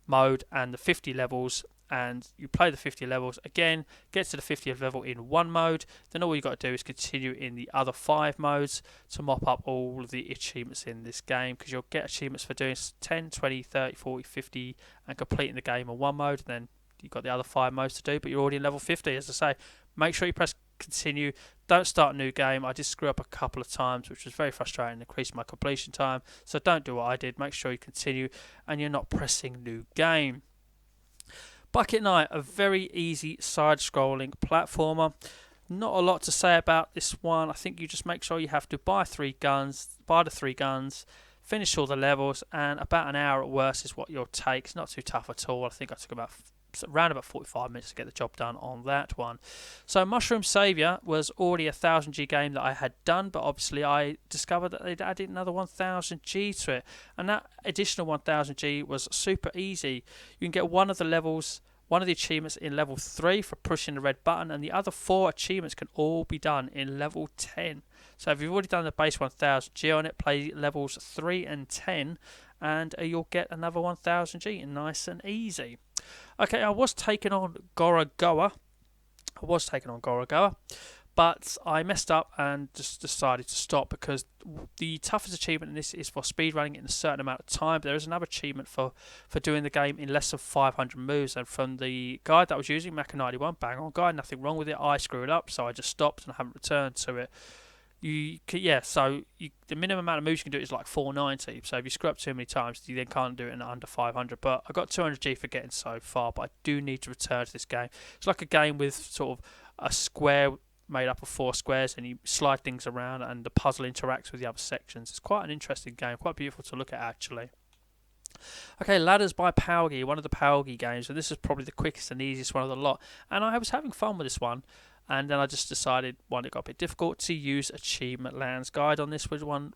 Speaker 1: mode and the 50 levels, and you play the 50 levels again, get to the 50th level in one mode, then all you got to do is continue in the other 5 modes to mop up all the achievements in this game, because you'll get achievements for doing 10, 20, 30, 40, 50 and completing the game in one mode, and then you've got the other 5 modes to do, but you're already in level 50. As I say, make sure you press continue, don't start a new game. I did screw up a couple of times, which was very frustrating, increased my completion time, so don't do what I did. Make sure you continue and you're not pressing new game. Bucket Night, a very easy side-scrolling platformer. not a lot to say about this one. I think you just make sure you have to buy the 3 guns, finish all the levels, and about an hour at worst is what you'll take. It's not too tough at all. I think I took around about 45 minutes to get the job done on that one. So Mushroom Saviour was already a 1000G game that I had done, but obviously I discovered that they'd added another 1000G to it, and that additional 1000G was super easy. You can get one of the achievements in level 3 for pushing the red button, and the other 4 achievements can all be done in level 10. So if you've already done the base 1000G on it, play levels 3 and 10, and you'll get another 1000G, nice and easy. Okay, I was taking on Gorogoa, but I messed up and just decided to stop because the toughest achievement in this is for speedrunning in a certain amount of time. There is another achievement for doing the game in less than 500 moves, and from the guide that I was using, Mecha91, bang on guide, nothing wrong with it. I screwed up, so I just stopped and I haven't returned to it. The minimum amount of moves you can do is like 490. So if you screw up too many times, you then can't do it in under 500. But I got 200G for getting so far, but I do need to return to this game. It's like a game with sort of a square made up of 4 squares, and you slide things around, and the puzzle interacts with the other sections. It's quite an interesting game, quite beautiful to look at actually. Okay, Ladders by Palgi, one of the Palgi games, and this is probably the quickest and easiest one of the lot. And I was having fun with this one. And then I just decided, one, it got a bit difficult to use Achievement Lands Guide on this one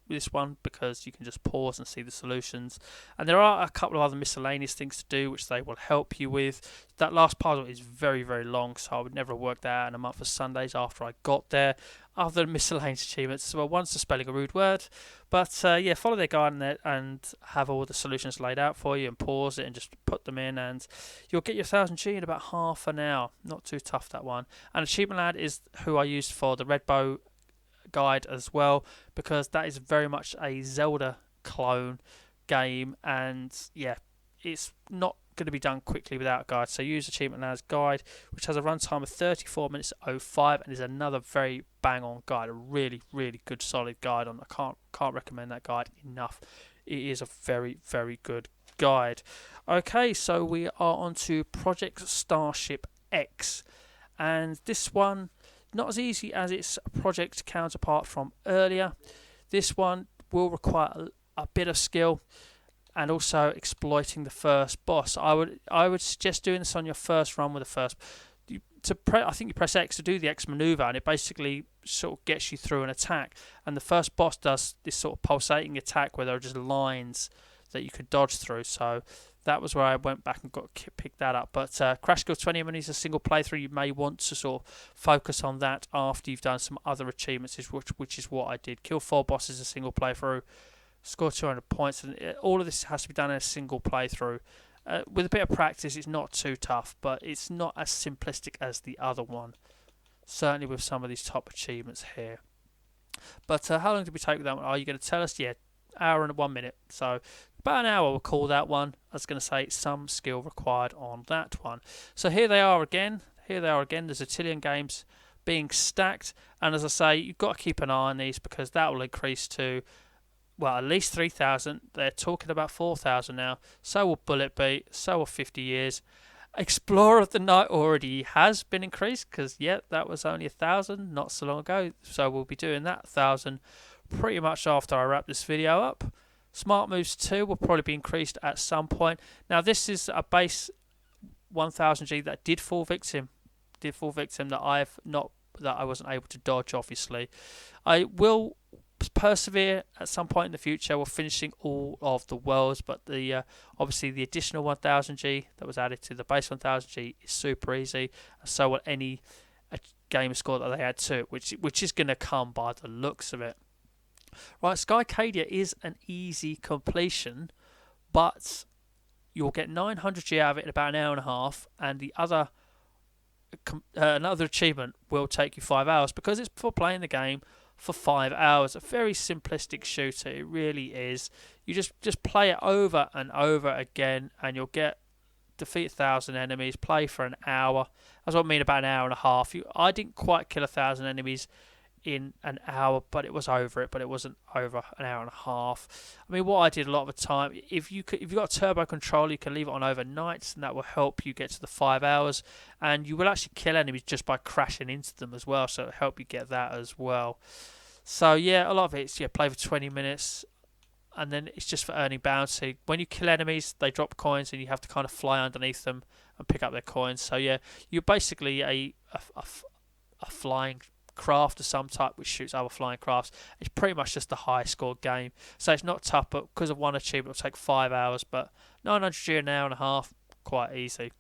Speaker 1: because you can just pause and see the solutions. And there are a couple of other miscellaneous things to do which they will help you with. That last puzzle is very, very long, so I would never have worked that out in a month of Sundays after I got there. Other miscellaneous achievements, well, one's the spelling a rude word, but follow their guide on it and have all the solutions laid out for you, and pause it and just put them in, and you'll get your 1000G in about half an hour. Not too tough, that one. And Achievement Lad is who I used for the Red Bow guide as well, because that is very much a Zelda clone game, and it's not going to be done quickly without a guide. So use Achievement Land's guide, which has a runtime of 34 minutes 05, and is another very bang on guide. A really, really good solid guide on. I can't recommend that guide enough. It is a very, very good guide. Okay, so we are on to Project Starship X, and this one not as easy as its project counterpart from earlier. This one will require a bit of skill, and also exploiting the first boss. I would suggest doing this on your first run with the first. I think you press X to do the X maneuver, and it basically sort of gets you through an attack. And the first boss does this sort of pulsating attack where there are just lines that you could dodge through. So that was where I went back and picked that up. But Crash Kill 20 is a single playthrough. You may want to sort of focus on that after you've done some other achievements, which is what I did. Kill 4 bosses, a single playthrough. Score 200 points, and all of this has to be done in a single playthrough. With a bit of practice, it's not too tough, but it's not as simplistic as the other one. Certainly with some of these top achievements here. But how long did we take with that one? Are you going to tell us? Yeah, hour and 1 minute. So about an hour we'll call that one. I was going to say some skill required on that one. So here they are again. The Zatilian games being stacked. And as I say, you've got to keep an eye on these, because that will increase to, well, at least 3,000. They're talking about 4,000 now. So will Bullet Beat. So will 50 Years. Explorer of the Night already has been increased, because, that was only 1,000 not so long ago. So we'll be doing that 1,000 pretty much after I wrap this video up. Smart Moves 2 will probably be increased at some point. Now, this is a base 1000G that did fall victim. That I wasn't able to dodge, obviously. I will persevere at some point in the future. We're finishing all of the worlds, but the obviously the additional 1000G that was added to the base 1000G is super easy. So will any Gamerscore that they add to it, which is going to come by the looks of it. Right, Skycadia is an easy completion, but you'll get 900G out of it in about an hour and a half, and the other another achievement will take you 5 hours, because it's for playing the game for 5 hours. A very simplistic shooter, it really is. You just play it over and over again, and you'll defeat 1,000 enemies, play for an hour. That's what I mean about an hour and a half. I didn't quite kill 1,000 enemies in an hour, but it was over it, but it wasn't over an hour and a half. I mean, what I did a lot of the time, if you've got a turbo controller, you can leave it on overnight, and that will help you get to the 5 hours, and you will actually kill enemies just by crashing into them as well, so it'll help you get that as well. So yeah, a lot of it's play for 20 minutes, and then it's just for earning bounty. When you kill enemies, they drop coins, and you have to kind of fly underneath them and pick up their coins. So yeah, you're basically a flying craft of some type which shoots other flying crafts. It's pretty much just the high scored game. So it's not tough, but because of one achievement, it'll take 5 hours, but 900G in an hour and a half, quite easy.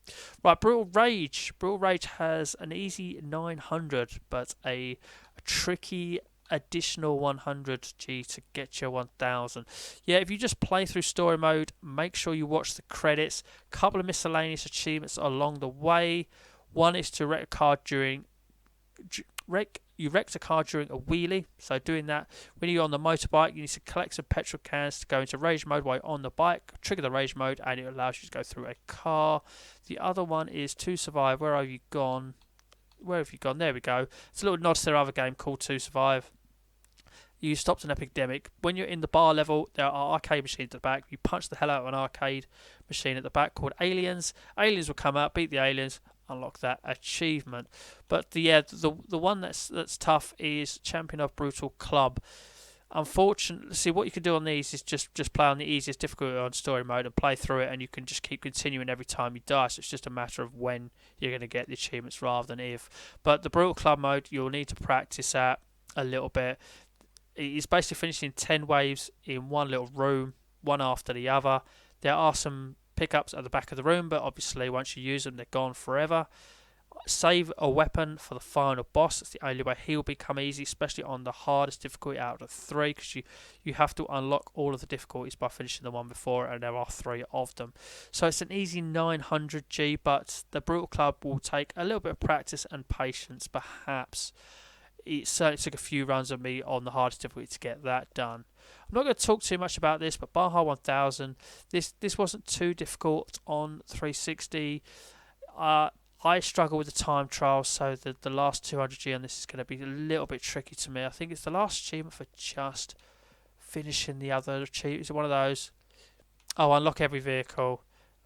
Speaker 1: Right, Brutal Rage. Brutal Rage has an easy 900, but a tricky additional 100G to get your 1000. Yeah, if you just play through story mode, make sure you watch the credits. Couple of miscellaneous achievements along the way. One is to wreck a car during you wrecked a car during a wheelie, so doing that when you're on the motorbike, you need to collect some petrol cans to go into rage mode while you're on the bike, trigger the rage mode, and it allows you to go through a car. The other one is to survive. Where have you gone? There we go. It's a little nod to their other game called To Survive. You stopped an epidemic. When you're in the bar level, there are arcade machines at the back. You punch the hell out of an arcade machine at the back called Aliens. Aliens will come out, beat the aliens, unlock that achievement. But the one that's tough is Champion of Brutal Club. Unfortunately, see, what you can do on these is just play on the easiest difficulty on story mode and play through it, and you can just keep continuing every time you die. So it's just a matter of when you're going to get the achievements rather than if. But the Brutal Club mode, you'll need to practice at a little bit. It's basically finishing 10 waves in one little room, one after the other. There are some pickups at the back of the room, but obviously once you use them, they're gone forever. Save a weapon for the final boss. It's the only way he'll become easy, especially on the hardest difficulty out of 3, because you have to unlock all of the difficulties by finishing the one before, and there are 3 of them. So it's an easy 900G, but the Brutal Club will take a little bit of practice and patience, perhaps. It certainly took a few runs of me on the hardest difficulty to get that done. I'm not going to talk too much about this, but Baja 1000, this wasn't too difficult on 360. I struggle with the time trials, so the last 200G on this is going to be a little bit tricky to me. I think it's the last achievement for just finishing the other achievement. Is it one of those? Oh, unlock every vehicle,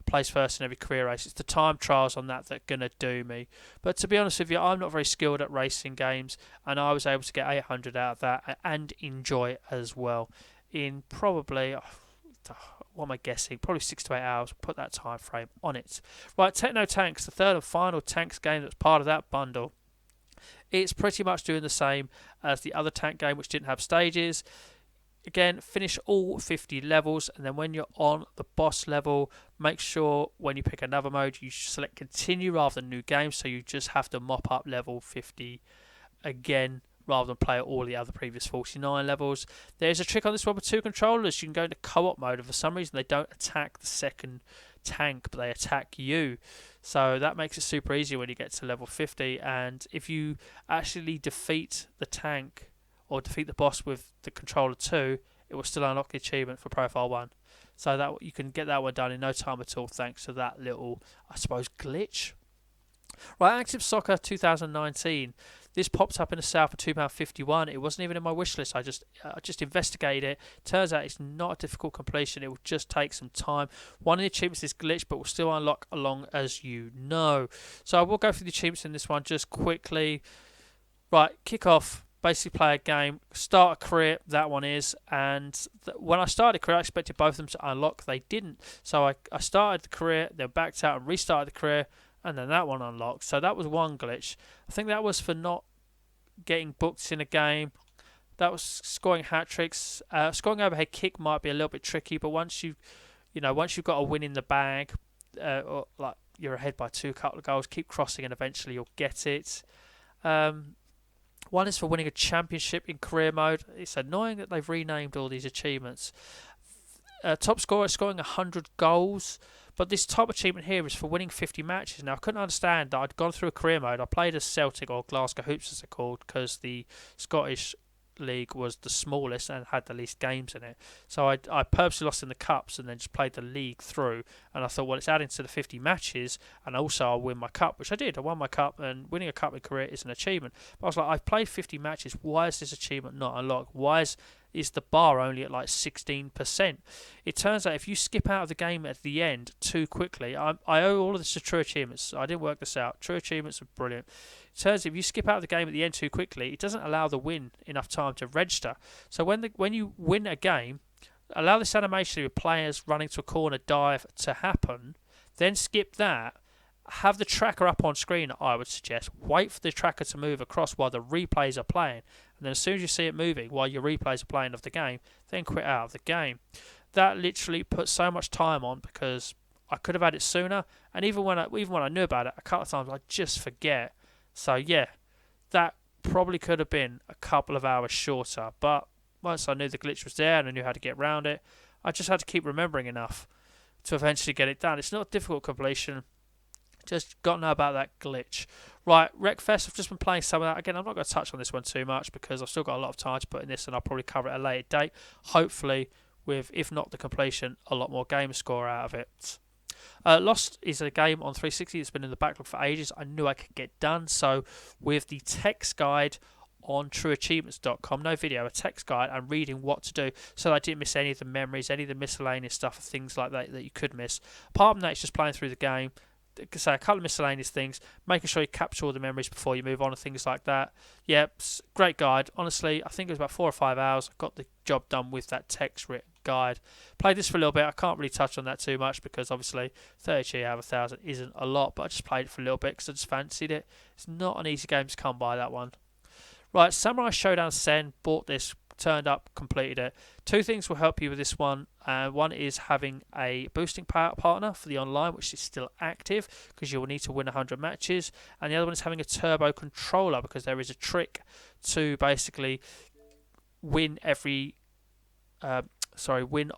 Speaker 1: place first in every career race. It's the time trials on that are going to do me. But to be honest with you, I'm not very skilled at racing games, and I was able to get 800 out of that and enjoy it as well in probably, what am I guessing, probably 6 to 8 hours. Put that time frame on it. Right, Techno Tanks, the third and final tanks game that's part of that bundle. It's pretty much doing the same as the other tank game, which didn't have stages. Again, finish all 50 levels, and then when you're on the boss level, make sure when you pick another mode, you select continue rather than new game, so you just have to mop up level 50 again, rather than play all the other previous 49 levels. There's a trick on this one with 2 controllers. You can go into co-op mode, and for some reason they don't attack the second tank, but they attack you. So that makes it super easy when you get to level 50, and if you actually defeat the tank or defeat the boss with the controller 2, it will still unlock the achievement for Profile 1. So that you can get that one done in no time at all, thanks to that little, I suppose, glitch. Right, Active Soccer 2019. This popped up in the sale for £2.51. It wasn't even in my wish list. I just investigated it. Turns out it's not a difficult completion. It will just take some time. One of the achievements is glitched, but will still unlock along as you know. So I will go through the achievements in this one just quickly. Right, kick off. Basically play a game, start a career, that one is, and when I started a career I expected both of them to unlock, they didn't, so I started the career, then backed out and restarted the career, and then that one unlocked. So that was one glitch. I think that was for not getting booked in a game. That was scoring hat tricks. Scoring overhead kick might be a little bit tricky, but once you've got a win in the bag, or like you're ahead by 2 couple of goals, keep crossing and eventually you'll get it. One is for winning a championship in career mode. It's annoying that they've renamed all these achievements. Top scorer is scoring 100 goals, but this top achievement here is for winning 50 matches. Now, I couldn't understand that I'd gone through a career mode. I played as Celtic, or Glasgow Hoops as they're called, because the Scottish league was the smallest and had the least games in it. So I purposely lost in the cups and then just played the league through. And I thought, well, it's adding to the 50 matches, and also I'll win my cup, which I did. I won my cup, and winning a cup in career is an achievement. But I was like, I've played 50 matches. Why is this achievement not unlocked? Why is the bar only at like 16%? It turns out if you skip out of the game at the end too quickly, I owe all of this to True Achievements. I didn't work this out. True Achievements are brilliant. It turns out if you skip out of the game at the end too quickly, it doesn't allow the win enough time to register. So when you win a game, allow this animation with players running to a corner dive to happen, then skip that. Have the tracker up on screen, I would suggest. Wait for the tracker to move across while the replays are playing. And then as soon as you see it moving while your replays are playing of the game, then quit out of the game. That literally put so much time on because I could have had it sooner. And even when I knew about it, a couple of times I just forget. So yeah, that probably could have been a couple of hours shorter. But once I knew the glitch was there and I knew how to get around it, I just had to keep remembering enough to eventually get it done. It's not a difficult completion. Just got to know about that glitch. Right, Wreckfest, I've just been playing some of that. Again, I'm not going to touch on this one too much because I've still got a lot of time to put in this and I'll probably cover it at a later date. Hopefully, with, if not the completion, a lot more Gamerscore out of it. Lost is a game on 360 that's been in the backlog for ages. I knew I could get done. So, with the text guide on Trueachievements.com, no video, a text guide, and reading what to do so that I didn't miss any of the memories, any of the miscellaneous stuff, things like that you could miss. Apart from that, it's just playing through the game. Say a couple of miscellaneous things, making sure you capture all the memories before you move on and things like that. Yeah, great guide. Honestly, I think it was about 4 or 5 hours. I got the job done with that text written guide. Played this for a little bit. I can't really touch on that too much because obviously 30 out of 1,000 isn't a lot, but I just played it for a little bit because I just fancied it. It's not an easy game to come by, that one. Right, Samurai Showdown Sen, bought this, turned up, completed it. Two things will help you with this one. One is having a boosting partner for the online, which is still active because you will need to win 100 matches. And the other one is having a turbo controller because there is a trick to basically win win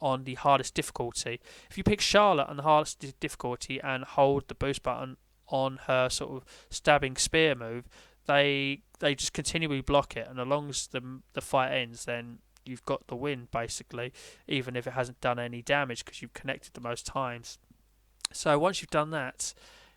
Speaker 1: on the hardest difficulty. If you pick Charlotte on the hardest difficulty and hold the boost button on her sort of stabbing spear move, they just continually block it, and as long as the fight ends, then you've got the win basically, even if it hasn't done any damage because you've connected the most times. So once you've done that,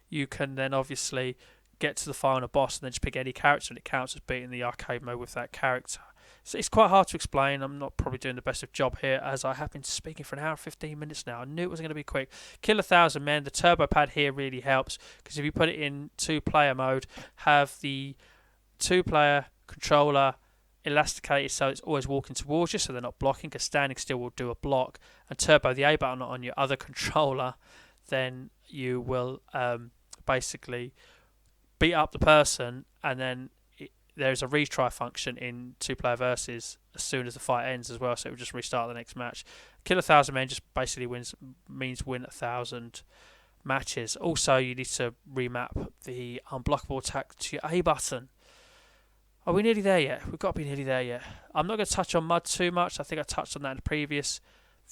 Speaker 1: you can then obviously get to the final boss and then just pick any character, and it counts as beating the arcade mode with that character. So it's quite hard to explain. I'm not probably doing the best of job here as I have been speaking for an hour and 15 minutes now. I knew it was going to be quick. Kill 1,000 men. The turbo pad here really helps because if you put it in 2-player mode, have the 2-player controller elasticated so it's always walking towards you so they're not blocking, because standing still will do a block, and turbo the A button on your other controller, then you will basically beat up the person, and then there's a retry function in 2-player versus as soon as the fight ends as well, so it will just restart the next match. Kill 1,000 men just basically means win 1,000 matches. Also, you need to remap the unblockable attack to your A button. Are we nearly there yet? We've got to be nearly there yet. I'm not going to touch on mud too much. I think I touched on that in the previous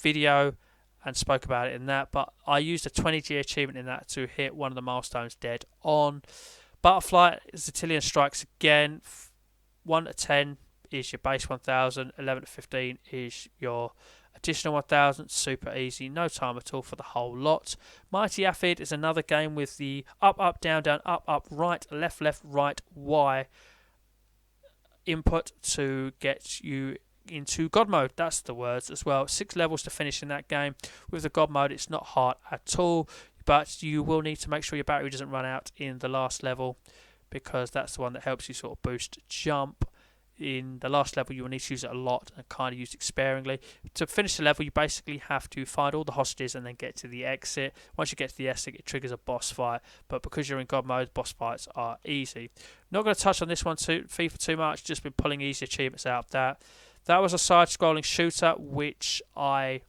Speaker 1: video and spoke about it in that, but I used a 20G achievement in that to hit one of the milestones dead on. Butterfly Zatilian strikes again. 1 to 10 is your base 1,000. 11 to 15 is your additional 1,000. Super easy. No time at all for the whole lot. Mighty Aphid is another game with the up, up, down, down, up, up, right, left, left, right, Y input to get you into God mode. That's the words as well. 6 levels to finish in that game. With the God mode, it's not hard at all, but you will need to make sure your battery doesn't run out in the last level, because that's the one that helps you sort of boost jump. In the last level, you will need to use it a lot and kind of use it sparingly. To finish the level, you basically have to find all the hostages and then get to the exit. Once you get to the exit, it triggers a boss fight, but because you're in God mode, boss fights are easy. Not going to touch on this one too, FIFA too much, just been pulling easy achievements out of that. That was a side-scrolling shooter, which I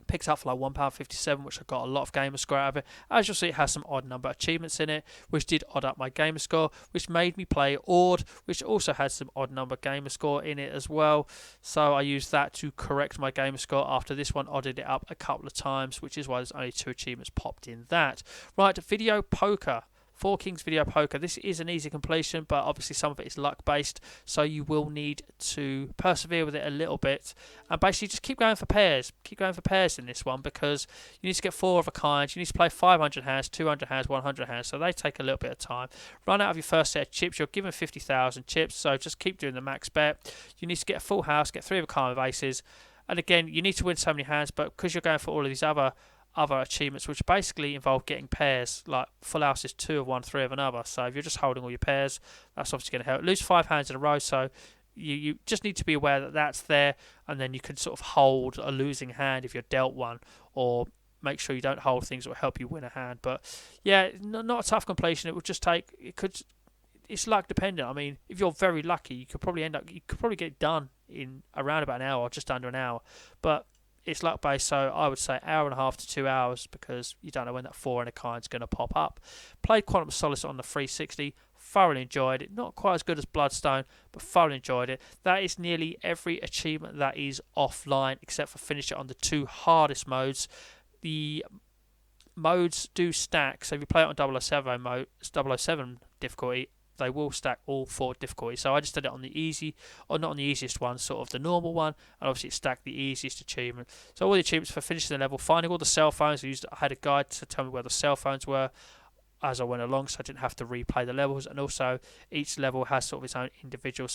Speaker 1: picked up for like £1.57, which I got a lot of Gamerscore out of it. As you'll see, it has some odd number achievements in it, which did odd up my Gamerscore, which made me play Ord, which also had some odd number Gamerscore in it as well. So I used that to correct my Gamerscore after this one odded it up a couple of times, which is why there's only 2 achievements popped in that. Right, video poker. 4 Kings Video Poker. This is an easy completion, but obviously some of it is luck based, so you will need to persevere with it a little bit, and basically just keep going for pairs. Keep going for pairs in this one, because you need to get 4 of a kind. You need to play 500 hands, 200 hands, 100 hands, so they take a little bit of time. Run out of your first set of chips. You're given 50,000 chips, so just keep doing the max bet. You need to get a full house, get 3 of a kind with aces, and again, you need to win so many hands, but because you're going for all of these other achievements, which basically involve getting pairs, like full house is 2 of one, 3 of another. So if you're just holding all your pairs, that's obviously going to help. Lose 5 hands in a row, so you just need to be aware that that's there, and then you can sort of hold a losing hand if you're dealt one, or make sure you don't hold things that will help you win a hand. But yeah, not a tough completion. It would just take, it's luck dependent. I mean, if you're very lucky, you could probably get it done in around about an hour, or just under an hour. But it's luck based, so I would say hour and a half to 2 hours, because you don't know when that 4 and a kind's going to pop up. Played Quantum of Solace on the 360, thoroughly enjoyed it. Not quite as good as Bloodstone, but thoroughly enjoyed it. That is nearly every achievement that is offline, except for finish it on the 2 hardest modes. The modes do stack, so if you play it on 007 difficulty, they will stack all 4 difficulties. So I just did it on the easy, or not on the easiest one, sort of the normal one, and obviously it stacked the easiest achievement. So all the achievements for finishing the level, finding all the cell phones. I had a guide to tell me where the cell phones were as I went along, so I didn't have to replay the levels. And also each level has sort of its own individual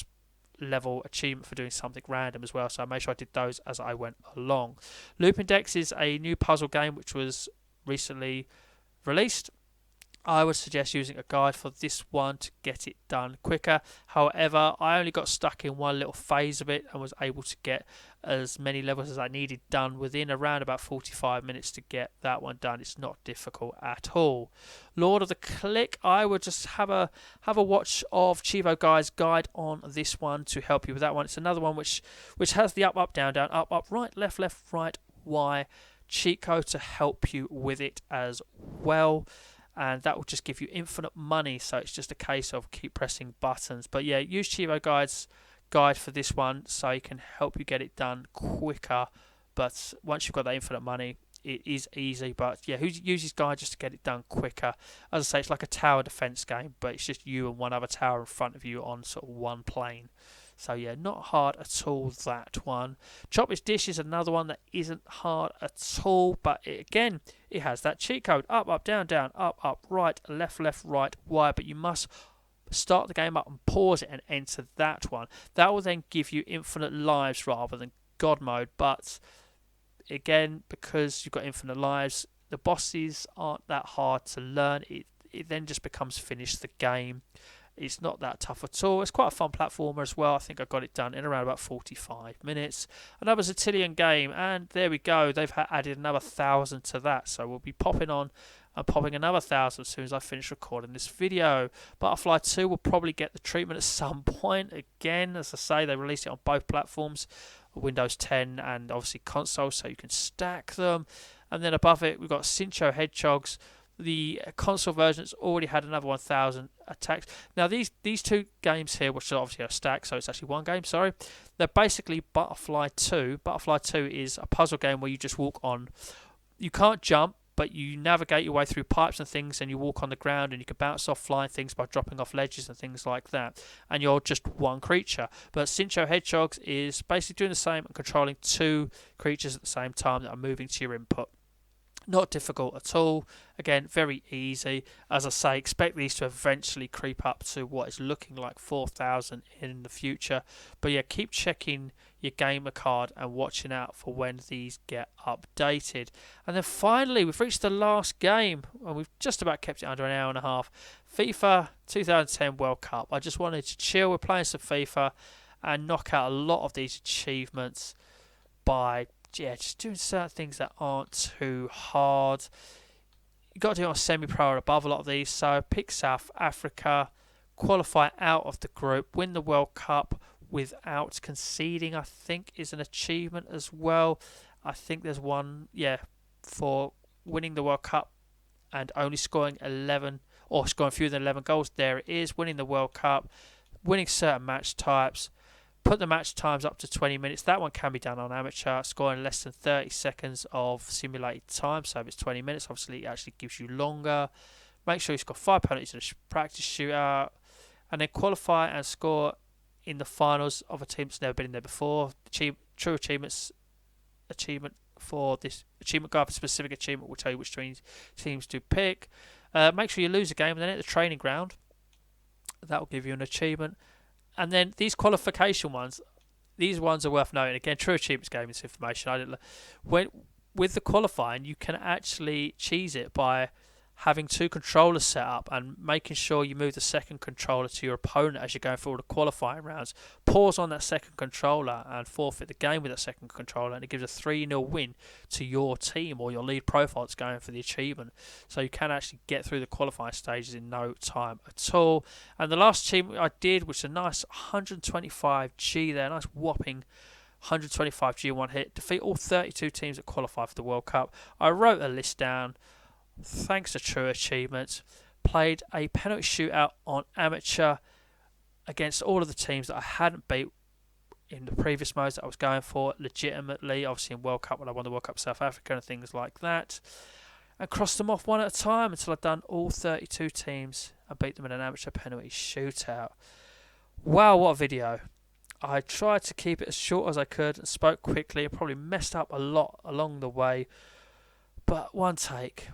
Speaker 1: level achievement for doing something random as well, so I made sure I did those as I went along. Loop Index is a new puzzle game which was recently released. I would suggest using a guide for this one to get it done quicker. However, I only got stuck in one little phase of it and was able to get as many levels as I needed done within around about 45 minutes to get that one done. It's not difficult at all. Lord of the Click, I would just have a watch of Cheevo Guy's guide on this one to help you with that one. It's another one which has the up, up, down, down, up, up, right, left, right, Y cheat code to help you with it as well. And that will just give you infinite money, so it's just a case of keep pressing buttons. But yeah, use Cheevo Guy's guide for this one, so it can help you get it done quicker. But once you've got that infinite money, it is easy. But yeah, use his guide just to get it done quicker. As I say, it's like a tower defense game, but it's just you and one other tower in front of you on sort of one plane. So yeah, not hard at all, that one. Chop Is Dish is another one that isn't hard at all, but again, it has that cheat code. Up, up, down, down, up, right, left, right, Y. But you must start the game up and pause it and enter that one. That will then give you infinite lives rather than God mode. But again, because you've got infinite lives, the bosses aren't that hard to learn. It then just becomes finish the game. It's not that tough at all. It's quite a fun platformer as well. I think I got it done in around about 45 minutes. Another Zatilian game, and there we go. They've added another 1,000 to that, so we'll be popping on and popping another 1,000 as soon as I finish recording this video. Butterfly 2 will probably get the treatment at some point. Again, as I say, they released it on both platforms, Windows 10 and obviously console, so you can stack them. And then above it, we've got Cincho Hedgehogs. The console version's already had another 1,000 attacks. Now, these 2 games here, which are obviously a stack, so it's actually one game, sorry, they're basically Butterfly 2. Butterfly 2 is a puzzle game where you just walk on. You can't jump, but you navigate your way through pipes and things, and you walk on the ground, and you can bounce off flying things by dropping off ledges and things like that. And you're just one creature. But Cincho Hedgehogs is basically doing the same and controlling 2 creatures at the same time that are moving to your input. Not difficult at all. Again, very easy. As I say, expect these to eventually creep up to what is looking like 4,000 in the future. But yeah, keep checking your gamer card and watching out for when these get updated. And then finally, we've reached the last game, and we've just about kept it under an hour and a half. FIFA 2010 World Cup. I just wanted to chill. We're playing some FIFA and knock out a lot of these achievements by just doing certain things that aren't too hard. You've got to do it on semi-pro or above a lot of these. So pick South Africa, qualify out of the group, win the World Cup without conceding, I think is an achievement as well. I think there's one, for winning the World Cup and only scoring 11, or scoring fewer than 11 goals. There it is, winning the World Cup, winning certain match types. Put the match times up to 20 minutes. That one can be done on amateur, scoring less than 30 seconds of simulated time. So if it's 20 minutes, obviously it actually gives you longer. Make sure you score 5 penalties in a practice shootout, and then qualify and score in the finals of a team that's never been in there before. True achievements achievement for this achievement guide for specific achievement will tell you which teams to pick. Make sure you lose a game and then at the training ground. That will give you an achievement. And then these qualification ones, these ones are worth noting. Again, True Achievements gave me this information. With the qualifying, you can actually cheese it by having 2 controllers set up and making sure you move the second controller to your opponent as you're going through all the qualifying rounds. Pause on that second controller and forfeit the game with that second controller, and it gives a 3-0 win to your team or your lead profile that's going for the achievement. So you can actually get through the qualifying stages in no time at all. And the last achievement I did, which is a nice 125G there, nice whopping 125G in one hit, defeat all 32 teams that qualify for the World Cup. I wrote a list down. Thanks to True Achievements, played a penalty shootout on amateur against all of the teams that I hadn't beat in the previous modes that I was going for legitimately, obviously in World Cup when I won the World Cup South Africa and things like that, and crossed them off one at a time until I'd done all 32 teams and beat them in an amateur penalty shootout. Wow, what a video. I tried to keep it as short as I could and spoke quickly. I probably messed up a lot along the way. But one take,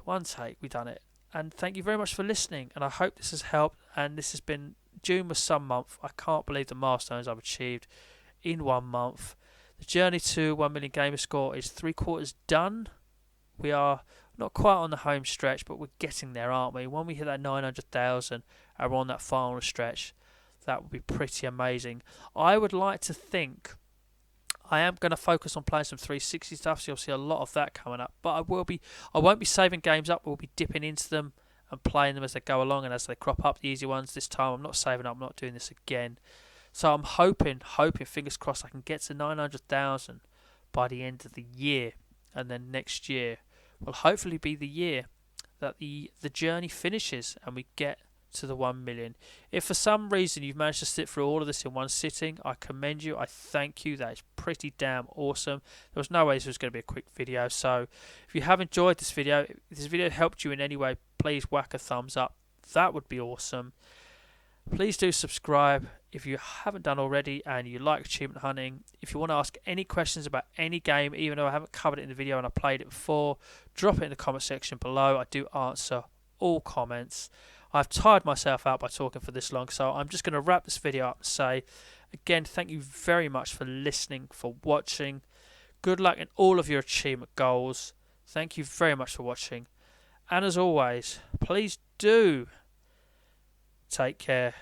Speaker 1: we done it. And thank you very much for listening. And I hope this has helped. And this has been June was some month. I can't believe the milestones I've achieved in 1 month. The journey to 1 million Gamerscore is 3/4 done. We are not quite on the home stretch, but we're getting there, aren't we? When we hit that 900,000 and we're on that final stretch, that would be pretty amazing. I would like to think I am going to focus on playing some 360 stuff, so you'll see a lot of that coming up. But I won't be saving games up. We'll be dipping into them and playing them as they go along and as they crop up. The easy ones this time. I'm not saving up. I'm not doing this again. So I'm hoping, fingers crossed, I can get to 900,000 by the end of the year, and then next year will hopefully be the year that the journey finishes and we get to the 1 million. If for some reason you've managed to sit through all of this in one sitting, I commend you. I thank you. That is pretty damn awesome. There was no way this was going to be a quick video. So if you have enjoyed this video, if this video helped you in any way, please whack a thumbs up. That would be awesome. Please do subscribe if you haven't done already and you like achievement hunting. If you want to ask any questions about any game, even though I haven't covered it in the video and I played it before, drop it in the comment section below. I do answer all comments. I've tired myself out by talking for this long, so I'm just going to wrap this video up and say, again, thank you very much for listening, for watching. Good luck in all of your achievement goals. Thank you very much for watching. And as always, please do take care.